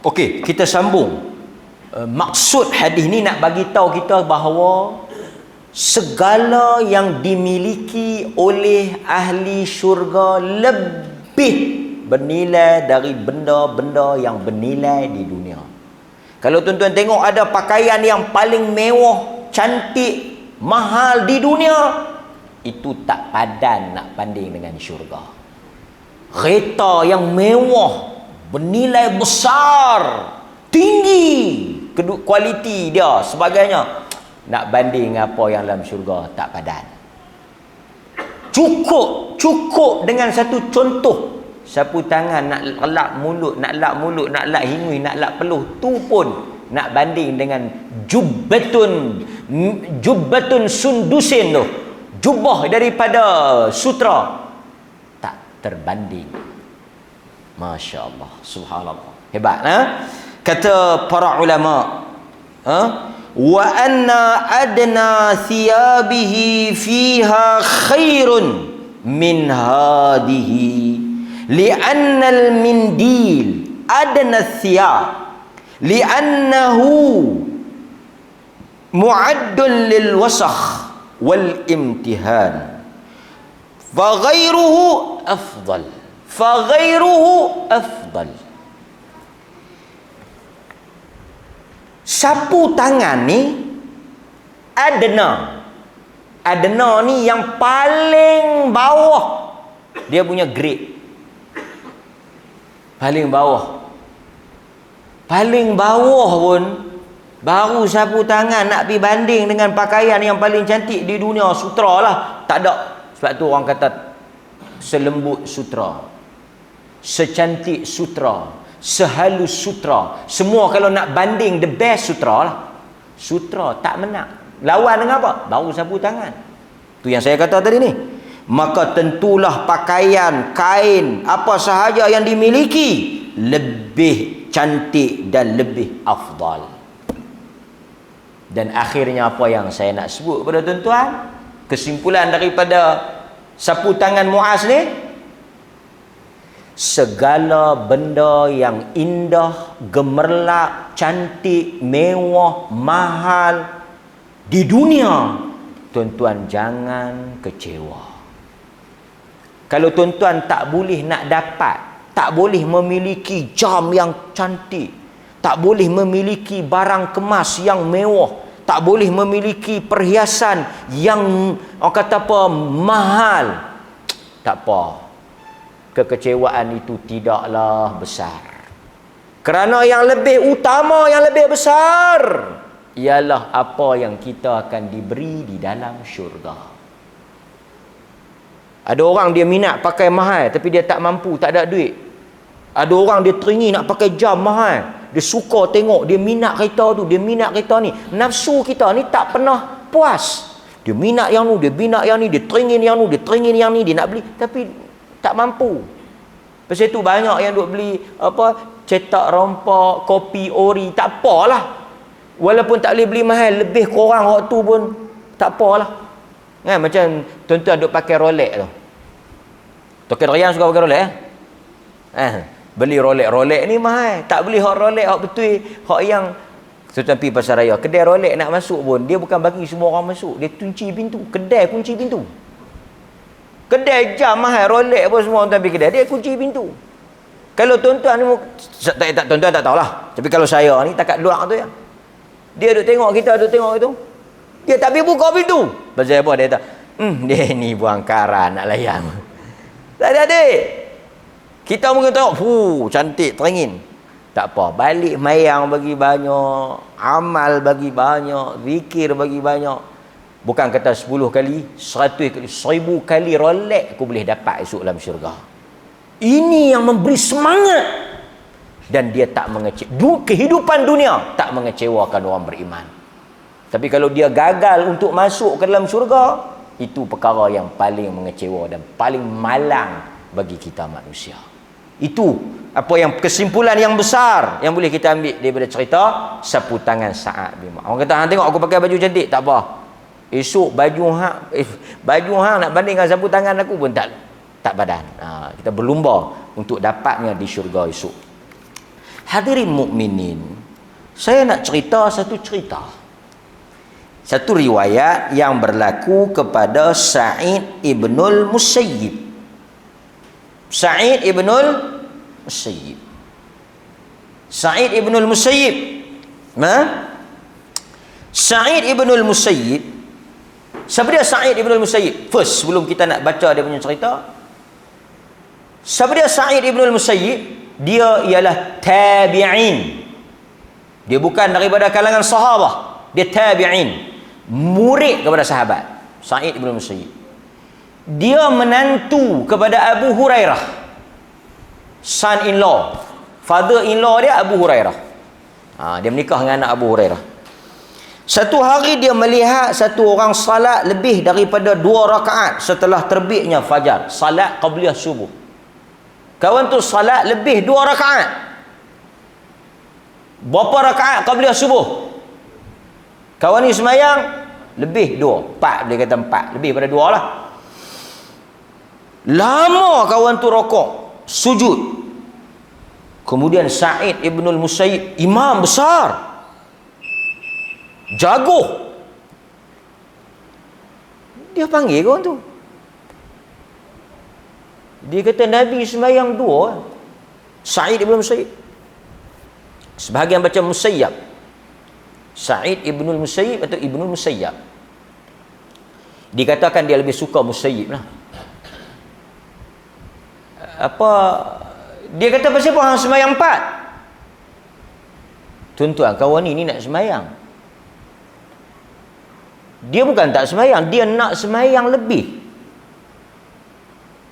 Okey, kita sambung. Maksud hadis ni nak bagi tahu kita bahawa segala yang dimiliki oleh ahli syurga lebih bernilai dari benda-benda yang bernilai di dunia. Kalau tuan-tuan tengok ada pakaian yang paling mewah, cantik, mahal di dunia, itu tak padan nak banding dengan syurga. Kereta yang mewah, bernilai besar, tinggi, kualiti dia sebagainya, nak banding apa yang dalam syurga tak padan. Cukup dengan satu contoh sapu tangan nak lap mulut, nak lap hingui, nak lap peluh, tu pun nak banding dengan jubbatun sundusin tu, jubah daripada sutra, tak terbanding. Masya Allah, subhanallah, hebat. Kata para ulama, wa anna adna thiyabihi fiha khairun min hadihi li'anna al-mindil adna thiyab li'annahu mu'addun lil wasakh wal imtihan faghairuhu afdal. Sapu tangan ni adna ni yang paling bawah, dia punya grade paling bawah pun baru sapu tangan nak pergi banding dengan pakaian yang paling cantik di dunia, sutra lah. Tak ada. Sebab tu orang kata selembut sutra, secantik sutra, sehalus sutra, semua kalau nak banding the best sutra lah. Sutra tak menang. Lawan dengan apa? Baru sapu tangan. Tu yang saya kata tadi ni. Maka tentulah pakaian, kain, apa sahaja yang dimiliki lebih cantik dan lebih afdal. Dan akhirnya apa yang saya nak sebut kepada tuan-tuan, kesimpulan daripada sapu tangan Muaz ni, segala benda yang indah, gemerlap, cantik, mewah, mahal di dunia, tuan-tuan jangan kecewa. Kalau tuan-tuan tak boleh nak dapat, tak boleh memiliki jam yang cantik, tak boleh memiliki barang kemas yang mewah, tak boleh memiliki perhiasan yang orang kata apa, mahal, tak apa, kekecewaan itu tidaklah besar. Kerana yang lebih utama, yang lebih besar ialah apa yang kita akan diberi di dalam syurga. Ada orang dia minat pakai mahal tapi dia tak mampu, tak ada duit. Ada orang dia teringin nak pakai jam mahal, dia suka tengok, dia minat kereta tu, dia minat kereta ni. Nafsu kita ni tak pernah puas. Dia minat yang tu, dia minat yang ni, dia teringin yang tu, dia teringin yang ni, dia nak beli tapi tak mampu. Pasal tu banyak yang duk beli apa, cetak rompak, kopi ori, tak apalah. Walaupun tak boleh beli mahal, lebih kurang waktu pun tak apalah. Kan macam tuan-tuan duk pakai Rolex tu. Token Rian suka pakai Rolex beli Rolex ni mahal. Tak beli hak Rolex hak betul, hak yang tuan-tuan pergi pasar raya, kedai Rolex nak masuk pun dia bukan bagi semua orang masuk, dia kunci pintu, kedai kunci pintu. Kedai jam mahal Rolex pun semua tuan pergi kedai, dia kunci pintu. Kalau tuan-tuan ni tuan-tuan tak tahulah, tapi kalau saya ni takat luar tu ya, dia duk tengok kita, duk tengok itu, dia tak pergi buka pintu. Pasal apa? Dia kata, dia ni buang kara nak layan. Tak ada adik. Kita mungkin tengok, cantik, teringin. Tak apa, balik mayang bagi banyak, amal bagi banyak, zikir bagi banyak. Bukan kata 10 kali, 100 kali, 1000 kali Rolex aku boleh dapat esok dalam syurga. Ini yang memberi semangat. Dan dia tak mengecewakan, kehidupan dunia tak mengecewakan orang beriman. Tapi kalau dia gagal untuk masuk ke dalam syurga, itu perkara yang paling mengecewa dan paling malang bagi kita manusia. Itu apa yang kesimpulan yang besar yang boleh kita ambil daripada cerita sapu tangan Sa'ad bin Mu'adz. Orang kata, hang tengok aku pakai baju cantik, tak apa. Esok baju hang nak banding dengan sapu tangan aku pun tak padan. Kita berlumba untuk dapatnya di syurga esok. Hadirin mukminin, saya nak cerita satu riwayat yang berlaku kepada Sa'id ibnul Musayyib. Sa'id ibnul Musayyib. Sa'id ibnul Musayyib. Sa'id ibnul Musayyib. Siapa dia Sa'id ibnul Musayyib? First, sebelum kita nak baca dia punya cerita, siapa dia Sa'id ibnul Musayyib? Dia ialah tabi'in. Dia bukan daripada kalangan sahabah, dia tabi'in, murid kepada sahabat. Sa'id ibn Musayyib, dia menantu kepada Abu Hurairah. son-in-law, father-in-law dia Abu Hurairah. Dia menikah dengan anak Abu Hurairah. Satu hari dia melihat satu orang salat lebih daripada 2 rakaat setelah terbitnya fajar. Salat qabliyah subuh. Kawan tu salat lebih 2 rakaat. Berapa rakaat qabliyah subuh? Kawan ni semayang lebih 2. 4, dia kata 4. Lebih pada 2 lah. Lama kawan tu rokok, sujud. Kemudian Sa'id Ibnul Musayyib, imam besar, jago, dia panggil kawan tu. Dia kata Nabi sembahyang 2. Sa'id Ibn Musayyib, sebahagian baca Musayyab, Sa'id Ibnul Musayyib atau Ibnul Musayyab. Dikatakan dia lebih suka Musayyib lah. Dia kata pasal apa hang sembahyang 4? Tuan-tuan, kawan ni nak sembahyang. Dia bukan tak sembahyang, dia nak sembahyang lebih.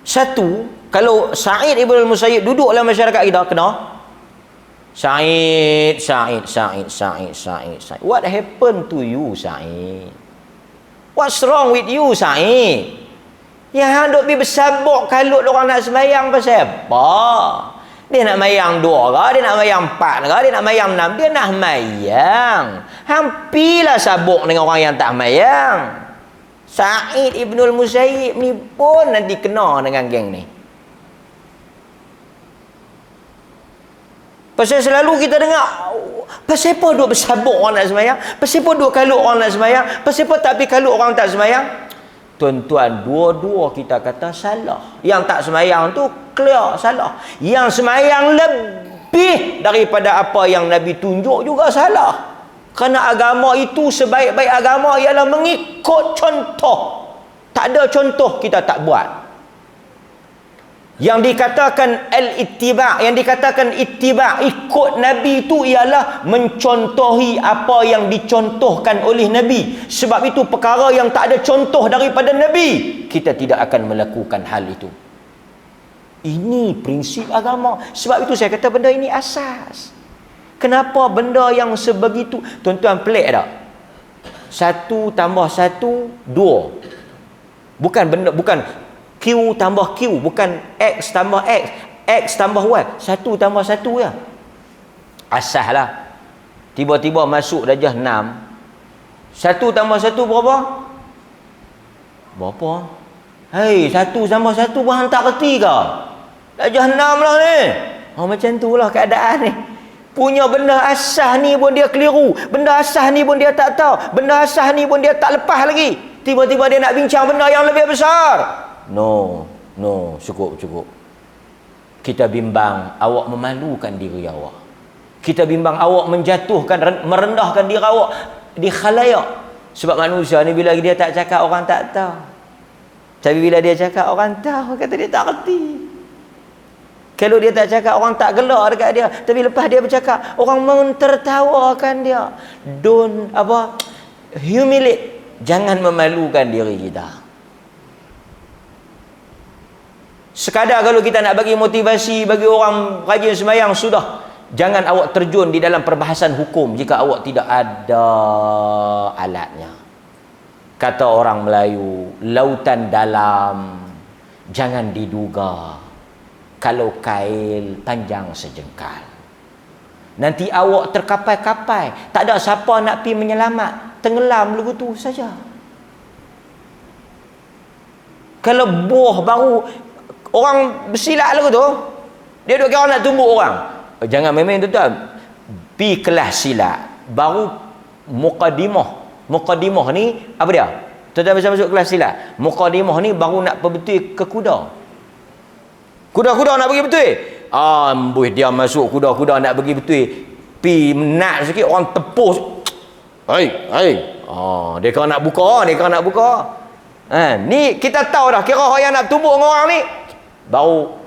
Satu, kalau Sa'id Ibn Musayyib duduk dalam masyarakat kita, kena Sa'id. What happened to you, Sa'id? What's wrong with you, Sa'id? Yang hang duk pergi bersabuk kalut orang nak sembahyang pasal apa? Dia nak mayang 2 ke? Dia nak mayang 4 ke? Dia nak mayang 6? Dia nak mayang. Hampilah sabuk dengan orang yang tak mayang. Sa'id Ibnul Musayyib ni pun nanti kena dengan geng ni. Pasal selalu kita dengar, pasal apa duk bersabuk orang nak sembahyang? Pasal apa duk kalut orang nak sembahyang? Pasal apa tak pergi kalut orang tak sembahyang? Tuan-tuan, dua-dua kita kata salah. Yang tak sembahyang tu clear salah. Yang sembahyang lebih daripada apa yang Nabi tunjuk juga salah. Kerana agama itu, sebaik-baik agama ialah mengikut contoh. Tak ada contoh kita tak buat. Yang dikatakan al-ittiba', yang dikatakan ittiba', ikut Nabi itu ialah mencontohi apa yang dicontohkan oleh Nabi. Sebab itu perkara yang tak ada contoh daripada Nabi, kita tidak akan melakukan hal itu. Ini prinsip agama. Sebab itu saya kata benda ini asas. Kenapa benda yang sebegitu? Tuan-tuan, pelik tak? 1 tambah 1, 2. Bukan benda, bukan Q tambah Q, bukan X tambah X, X tambah Y. 1 tambah 1 ya. Asas lah. Tiba-tiba masuk darjah 6. 1 tambah 1 berapa? Berapa? Hei, 1 tambah 1 pun hang tak kerti ke? Darjah 6 lah ni. Macam tu lah keadaan ni. Punya benda asas ni pun dia keliru. Benda asas ni pun dia tak tahu. Benda asas ni pun dia tak lepas lagi. Tiba-tiba dia nak bincang benda yang lebih besar. No, cukup. Kita bimbang awak memalukan diri awak. Kita bimbang awak menjatuhkan, merendahkan diri awak di khalayak. Sebab manusia ni bila dia tak cakap orang tak tahu. Tapi bila dia cakap orang tahu, kata dia tak reti. Kalau dia tak cakap, orang tak gelak dekat dia. Tapi lepas dia bercakap, orang mentertawakan dia. Don't humiliate. Jangan memalukan diri kita. Sekadar kalau kita nak bagi motivasi bagi orang rajin sembahyang, sudah. Jangan awak terjun di dalam perbahasan hukum jika awak tidak ada alatnya. Kata orang Melayu, lautan dalam jangan diduga kalau kail panjang sejengkal. Nanti awak terkapai-kapai, tak ada siapa nak pergi menyelamat, tenggelam lagu tu saja. Kalau buah baru orang bersilat lagu tu, dia duk kira nak tumbuk orang. Jangan main-main tuan-tuan. Pi kelas silat, baru Muqaddimah ni apa dia? Tuan-tuan bisa masuk kelas silat. Muqaddimah ni baru nak perbetul ke kuda. Kuda-kuda nak pergi betul. Ambuh dia masuk kuda-kuda nak pergi betul. Pi nak sikit orang tepus. Hai. Dia kira nak buka, ni kita tahu dah kira orang yang nak tumbuk dengan orang ni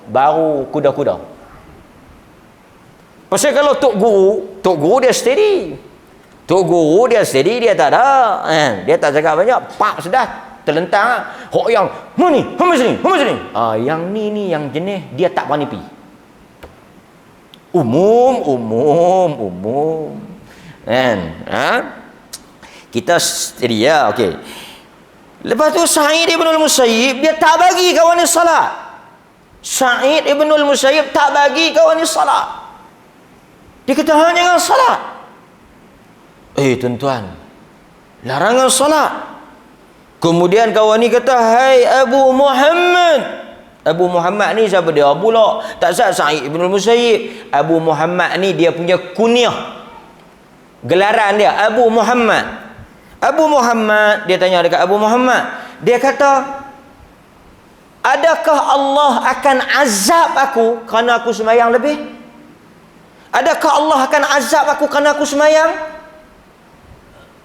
baru kuda-kuda. Pasal kalau tok guru dia steady. Tok guru dia steady, dia tak ada. Dia tak cakap banyak, pak sudah terlentang. Hok yang, "Mana ni? Hamba sini." Yang ni yang jenis dia tak berani pi. Umum. Kan? Kita jadi ya, okey. Lepas tu Sa'id ibn al-Musayyib dia tak bagi kawan ni salat. Sa'id ibn al-Musayyib tak bagi kawan ni salat. Dia kata hang jangan salat. Tuan-tuan, larangan salat. Kemudian kawan ni kata, hai Abu Muhammad. Abu Muhammad ni siapa dia? Pula tak sah Sa'id ibn al-Musayyib. Abu Muhammad ni dia punya kunyah, gelaran dia Abu Muhammad. Abu Muhammad, dia tanya dekat Abu Muhammad, dia kata, adakah Allah akan azab aku kerana aku sembahyang lebih? Adakah Allah akan azab aku kerana aku sembahyang?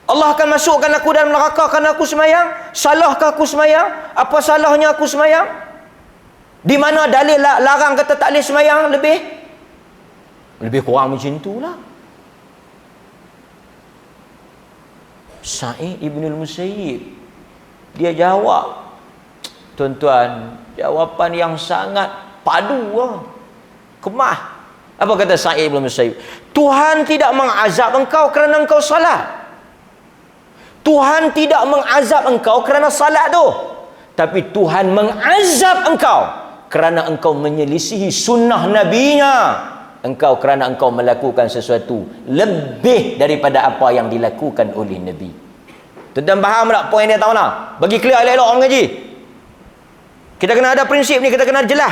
Allah akan masukkan aku dalam neraka kerana aku sembahyang? Salahkah aku sembahyang? Apa salahnya aku sembahyang? Di mana dalil larang kata tak boleh sembahyang lebih? Lebih kurang macam itulah. Sa'id ibn al-Musayyib dia jawab, tuan-tuan, jawapan yang sangat padu lah. Kemah. Apa kata Sa'id ibn al-Musayyib? Tuhan tidak mengazab engkau kerana engkau salat. Tuhan tidak mengazab engkau kerana salat tu, tapi Tuhan mengazab engkau kerana engkau menyelisihi sunnah nabinya. Engkau kerana engkau melakukan sesuatu lebih daripada apa yang dilakukan oleh Nabi. Tuan-tuan faham tak poin dia tahu nak? Bagi clear elok-elok orang mengaji. Kita kena ada prinsip ni, kita kena jelas.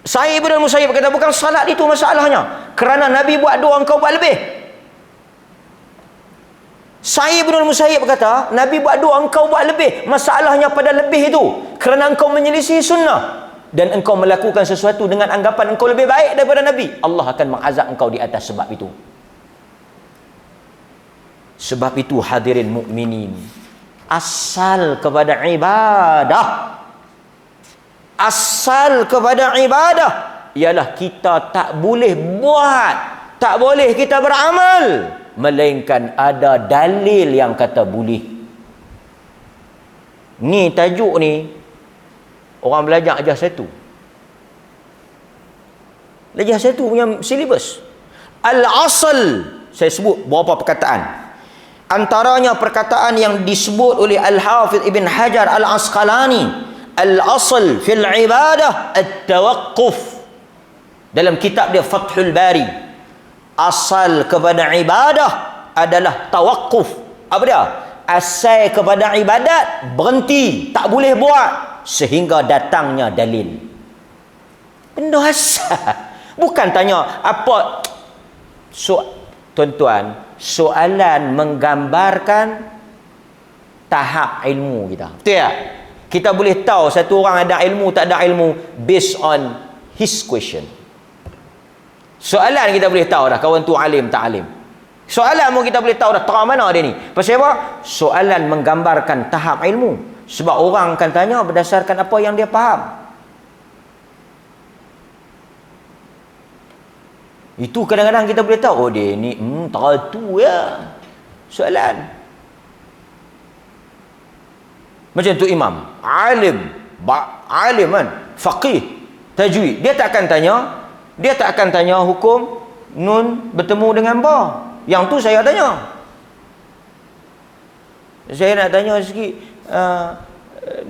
Sa'id ibn al-Musayyib kata bukan salat itu masalahnya, kerana Nabi buat dua engkau buat lebih. Sa'id ibn al-Musayyib kata Nabi buat dua engkau buat lebih. Masalahnya pada lebih itu kerana engkau menyelisih sunnah dan engkau melakukan sesuatu dengan anggapan engkau lebih baik daripada Nabi. Allah akan mengazab engkau di atas sebab itu. Sebab itu hadirin mukminin, asal kepada ibadah, asal kepada ibadah ialah kita tak boleh buat, tak boleh kita beramal melainkan ada dalil yang kata boleh. Ni tajuk ni orang belajar ajar satu. Ajar satu punya silibus. Al-asal, saya sebut beberapa perkataan. Antaranya perkataan yang disebut oleh Al-Hafidh Ibn Hajar Al-Asqalani, al-asal fil ibadah at-tawaqquf. Dalam kitab dia Fathul Bari, asal kepada ibadah adalah tawaqquf. Apa dia? Asal kepada ibadat berhenti, tak boleh buat sehingga datangnya dalil. Benda asal. Bukan tanya apa. Tuan-tuan, soalan menggambarkan tahap ilmu kita. Betul tak? Kita boleh tahu satu orang ada ilmu tak ada ilmu based on his question. Soalan kita boleh tahu dah kawan tu alim tak alim. Soalan pun kita boleh tahu dah terang mana dia ni. Pasal apa? Soalan menggambarkan tahap ilmu. Sebab orang akan tanya berdasarkan apa yang dia faham. Itu kadang-kadang kita boleh tahu, oh dia ni teratu ya soalan. Macam tu imam, alim kan, faqih, tajwid. Dia tak akan tanya hukum nun bertemu dengan ba. Yang tu saya tanya. Saya nak tanya sikit,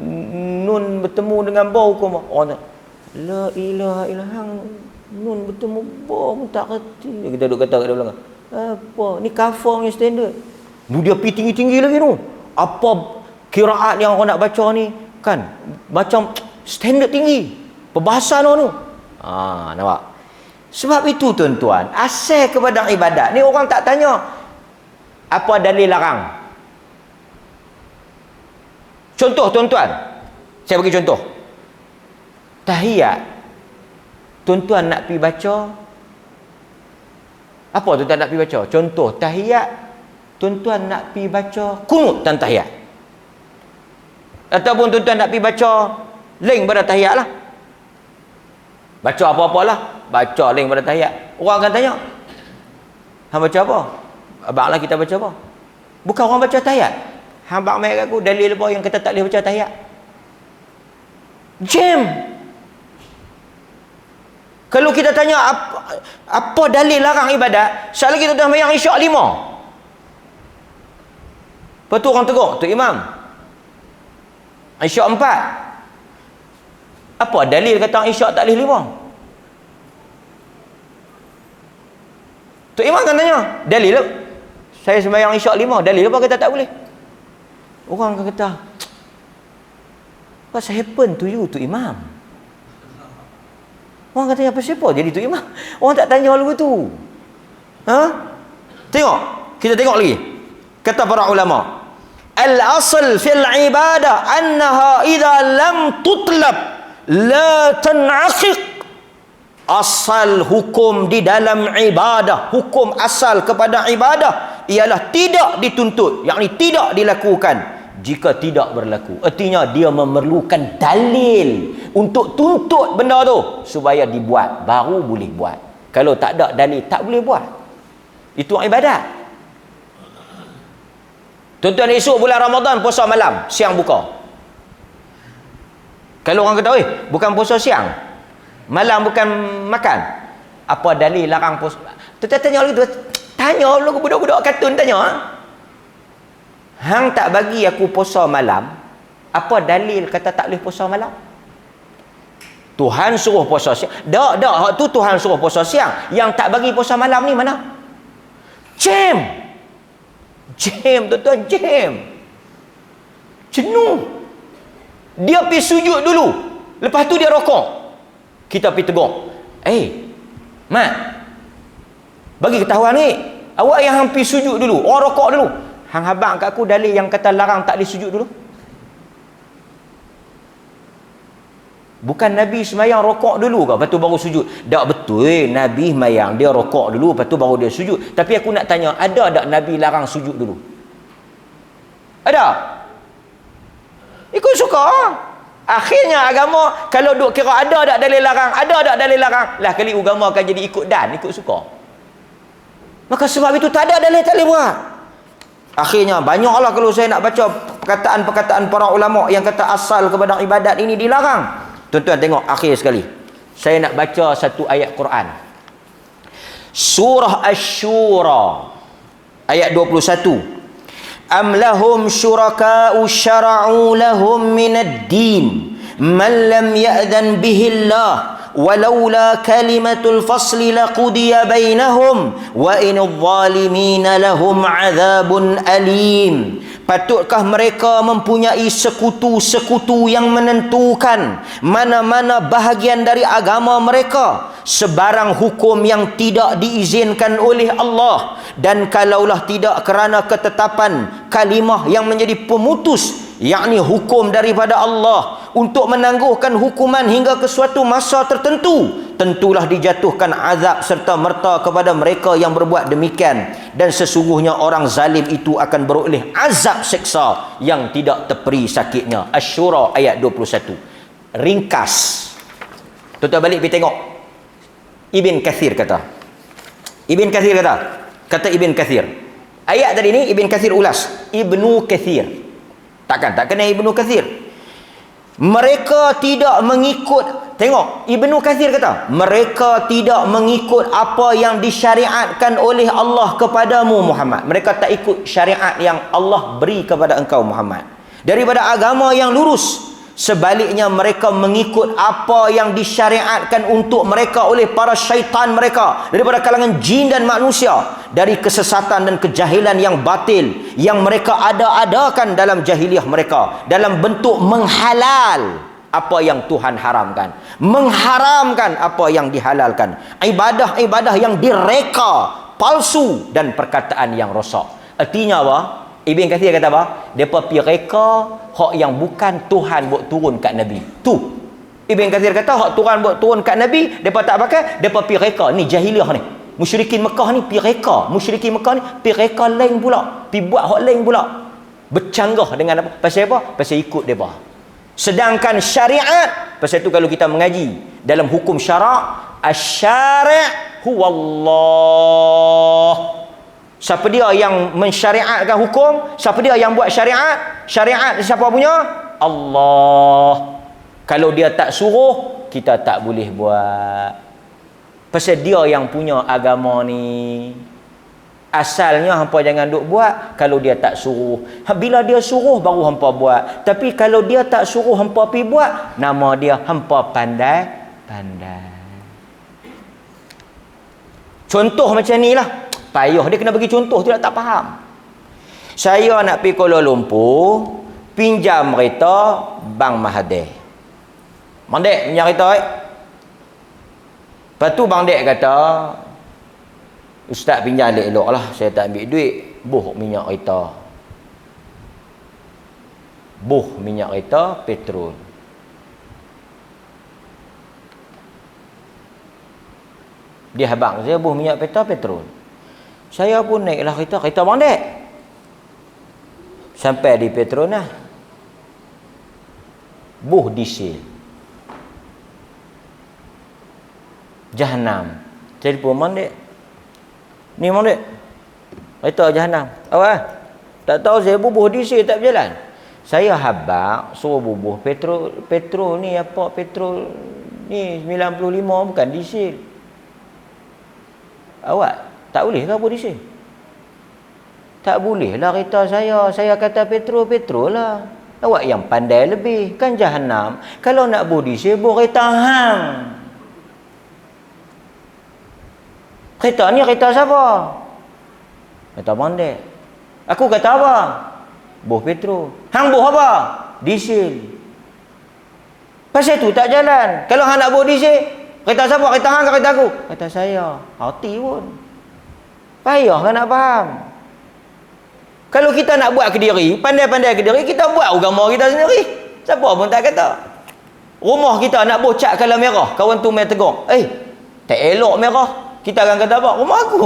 nun bertemu dengan ba hukum apa? Orang la ilaha illallah, nun bertemu ba pun tak reti. Kita duk kata kat belakang, apa ni kafar punya standard. Lu dia pi tinggi-tinggi lagi tu. Apa qiraat yang orang nak baca ni kan macam standard tinggi perbahasan orang tu. Nampak? Sebab itu tuan-tuan, asal kepada ibadat ni orang tak tanya apa dalil larang. Contoh tuan-tuan, saya bagi contoh. Tahiyat, tuan-tuan nak pergi baca apa? Tuan-tuan nak pergi baca contoh tahiyat, tuan-tuan nak pergi baca kunut dan tahiyat, ataupun tuan-tuan nak pergi baca lain pada tahiyat lah, baca apa-apalah, baca lain pada tahiyat. Orang akan tanya, hang baca apa? Abanglah kita baca apa? Bukan orang baca tahiyat. Hang bak mai aku dalil apa yang kata tak boleh baca tahiyat? Jam. Kalau kita tanya apa dalil larang ibadat, sekali kita dah mayang isyak 5. Lepas tu orang tegur, tu imam, isyak 4. Apa dalil kata isyak tak boleh 5? Tu imam kan tanya, dalil tak? Saya sembahyang isyak 5, dalil apa kata tak boleh? Orang akan kata, what happened to you, tu imam? Orang kata, apa siapa jadi tu imam? Orang tak tanya lagu tu. Tengok, kita tengok lagi. Kata para ulama, al-asl fil ibadah annaha idza lam tutlab la tan'aqiq. Asal hukum di dalam ibadah, hukum asal kepada ibadah ialah tidak dituntut, yakni tidak dilakukan jika tidak berlaku. Artinya dia memerlukan dalil untuk tuntut benda tu supaya dibuat, baru boleh buat. Kalau tak ada dalil, tak boleh buat. Itu ibadat. Tuan-tuan, esok bulan Ramadan puasa malam, siang buka. Kalau orang kata, bukan puasa siang, malam bukan makan, apa dalil larang puasa? Tuan-tuan tanya lagi tu, tanya lagu budak-budak kartun tanya. Hang tak bagi aku puasa malam, apa dalil kata tak boleh puasa malam? Tuhan suruh puasa siang. Tak, hak tu Tuhan suruh puasa siang. Yang tak bagi puasa malam ni mana? Jam, tuan-tuan, jam. Jenuh. Dia pergi sujud dulu, lepas tu dia rokok. Kita pergi tegur, Mat, bagi ketahuan ni, awak yang hampir sujud dulu, orang rokok dulu. Hang habang kat aku dalil yang kata larang tak boleh sujud dulu. Bukan Nabi semayang rokok dulu ke, lepas tu baru sujud? Tak betul, Nabi semayang, dia rokok dulu, lepas tu baru dia sujud. Tapi aku nak tanya, ada tak Nabi larang sujud dulu? Ada? Ikut suka. Akhirnya agama, kalau duk kira ada tak dalil larang, lah kali agama akan jadi ikut suka. Maka sebab itu tak ada dalil, tak boleh buat. Akhirnya banyaklah kalau saya nak baca perkataan-perkataan para ulama yang kata asal kepada ibadat ini dilarang. Tuan-tuan tengok akhir sekali. Saya nak baca satu ayat Quran. Surah Asy-Syura ayat 21. Am lahum syuraka'u syara'u lahum minad din man lam ya'dhan bihi Allah walaula kalimatul fasli laqudiya bainahum wa inadh zalimina lahum adzabun alim. Patutkah mereka mempunyai sekutu-sekutu yang menentukan mana-mana bahagian dari agama mereka sebarang hukum yang tidak diizinkan oleh Allah, dan kalaulah tidak kerana ketetapan kalimah yang menjadi pemutus, yakni hukum daripada Allah untuk menangguhkan hukuman hingga ke suatu masa tertentu, tentulah dijatuhkan azab serta merta kepada mereka yang berbuat demikian, dan sesungguhnya orang zalim itu akan beroleh azab seksa yang tidak terperi sakitnya. Asy-Syura ayat 21. Ringkas. Tuan-tuan balik pergi tengok. Ibn Kathir kata. Kata Ibn Kathir. Ayat tadi ni Ibn Kathir ulas. Ibnu Kathir. Tak kena Ibnu Kathir. Mereka tidak mengikut. Tengok, Ibnu Kathir kata, mereka tidak mengikut apa yang disyariatkan oleh Allah kepadamu Muhammad. Mereka tak ikut syariat yang Allah beri kepada engkau Muhammad daripada agama yang lurus. Sebaliknya mereka mengikut apa yang disyariatkan untuk mereka oleh para syaitan mereka daripada kalangan jin dan manusia, dari kesesatan dan kejahilan yang batil yang mereka ada-adakan dalam jahiliah mereka, dalam bentuk menghalal apa yang Tuhan haramkan, mengharamkan apa yang dihalalkan, ibadah-ibadah yang direka, palsu, dan perkataan yang rosak. Artinya apa? Ibn Kathir kata apa? Depa pi reka hak yang bukan Tuhan buat turun kat Nabi. Tu. Ibn Kathir kata hak Tuhan buat turun kat Nabi, depa tak pakai, depa pi reka. Ni jahiliah ni. Musyrikin Mekah ni pi reka. Musyrikin Mekah ni pi reka lain pula. Pi buat hak lain pula. Bercanggah dengan apa? Pasal apa? Pasal ikut depa. Sedangkan syariat, pasal itu kalau kita mengaji dalam hukum syarak, asy-syari' huwallah. Siapa dia yang mensyariatkan hukum? Siapa dia yang buat syariat? Syariat siapa punya? Allah. Kalau dia tak suruh, kita tak boleh buat. Pasal dia yang punya agama ni. Asalnya hampa jangan duk buat kalau dia tak suruh. Bila dia suruh baru hampa buat. Tapi kalau dia tak suruh hampa pi buat, nama dia hampa pandai. Contoh macam ni lah. Payah dia kena bagi contoh, tidak tak faham. Saya nak pergi Kuala Lumpur, pinjam kereta Bang Mahathir. Bang Dek pinjam kereta. Lepas tu Bang Dek kata, Ustaz pinjam elok-elok lah, saya tak ambil duit. Buh minyak kereta. Buh minyak kereta, petrol. Dia habang saya buh minyak kereta, petrol. Saya pun naiklah kereta Bang Dek. Sampai di Petronas. Buh diesel. Jahanam. Telefon Bang Dek. Ni Bang Dek. Kereta jahanam. Awak tak tahu saya bubuh diesel tak berjalan. Saya habaq suruh bubuh petrol ni apa petrol ni 95 bukan diesel. Awak tak boleh ke bubuh diesel? Tak boleh lah kereta saya kata petrol lah. Awak yang pandai lebih kan jahanam. Kalau nak bubuh diesel bubuh kereta hang. Kereta ni kereta siapa? Kata Bang Dek. Aku kata apa? Buh petrol. Hang buh apa? Diesel. Pasal tu tak jalan. Kalau hang nak buh diesel, kereta siapa? Kereta hang ke kereta aku? Kata saya. Hati pun. Payah kan nak faham. Kalau kita nak buat ke diri, pandai-pandai ke diri, kita buat agama kita sendiri. Siapa pun tak kata. Rumah kita nak buh cat kalau merah, kawan tu main tegur. Tak elok merah. Kita akan kata apa? Rumah aku.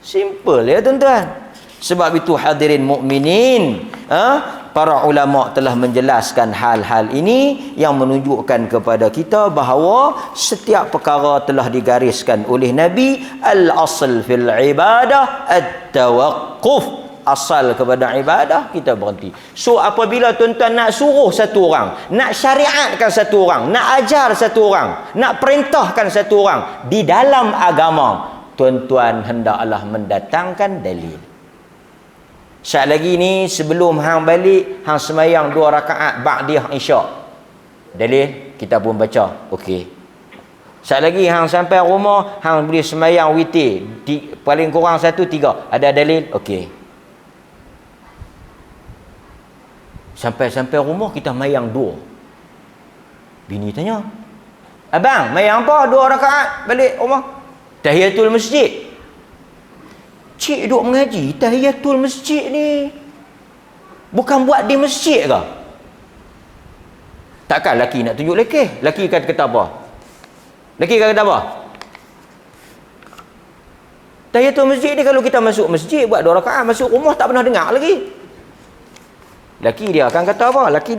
Simple ya tuan-tuan. Sebab itu hadirin mukminin, para ulama telah menjelaskan hal-hal ini yang menunjukkan kepada kita bahawa setiap perkara telah digariskan oleh Nabi. Al-asl fil ibadah at-tawaqquf. Asal kepada ibadah kita berhenti. So apabila tuan-tuan nak suruh satu orang, nak syariatkan satu orang, nak ajar satu orang, nak perintahkan satu orang di dalam agama, tuan-tuan hendaklah mendatangkan dalil. Sekali lagi ni sebelum hang balik, hang semayang 2 rakaat ba'diyah isyak. Dalil kita pun baca. Okey. Sekali lagi hang sampai rumah, hang boleh semayang witir paling kurang 1 3. Ada dalil? Okey. Sampai rumah kita mayang 2. Bini tanya, abang mayang apa 2 rakaat balik rumah? Tahiyatul masjid. Cik duk mengaji tahiyatul masjid ni bukan buat di masjid ke? Takkan laki nak tunjuk lekeh. Laki kata apa? Laki kata apa? Tahiyatul masjid ni kalau kita masuk masjid buat 2 rakaat, masuk rumah tak pernah dengar lagi. Laki dia akan kata apa? Laki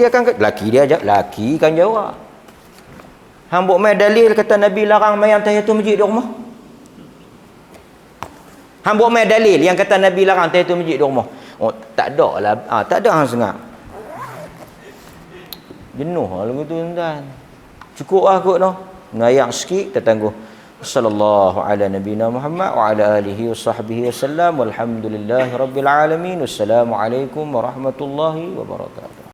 kan jawab. Hang buat mai dalil kata Nabi larang mayang tahiyatul masjid di rumah. Hang buat mai dalil yang kata Nabi larang tahiyatul masjid di rumah. Oh, tak ada lah. Tak ada hang sengak. Jenuh lah lagu tu tuan. Cukup lah kot noh. Ngayak sikit kita tangguh. Sallallahu ala nabiyina Muhammad wa ala alihi wa sahbihi wasallam walhamdulillahi rabbil alamin. Wassalamualaikum warahmatullahi wabarakatuh.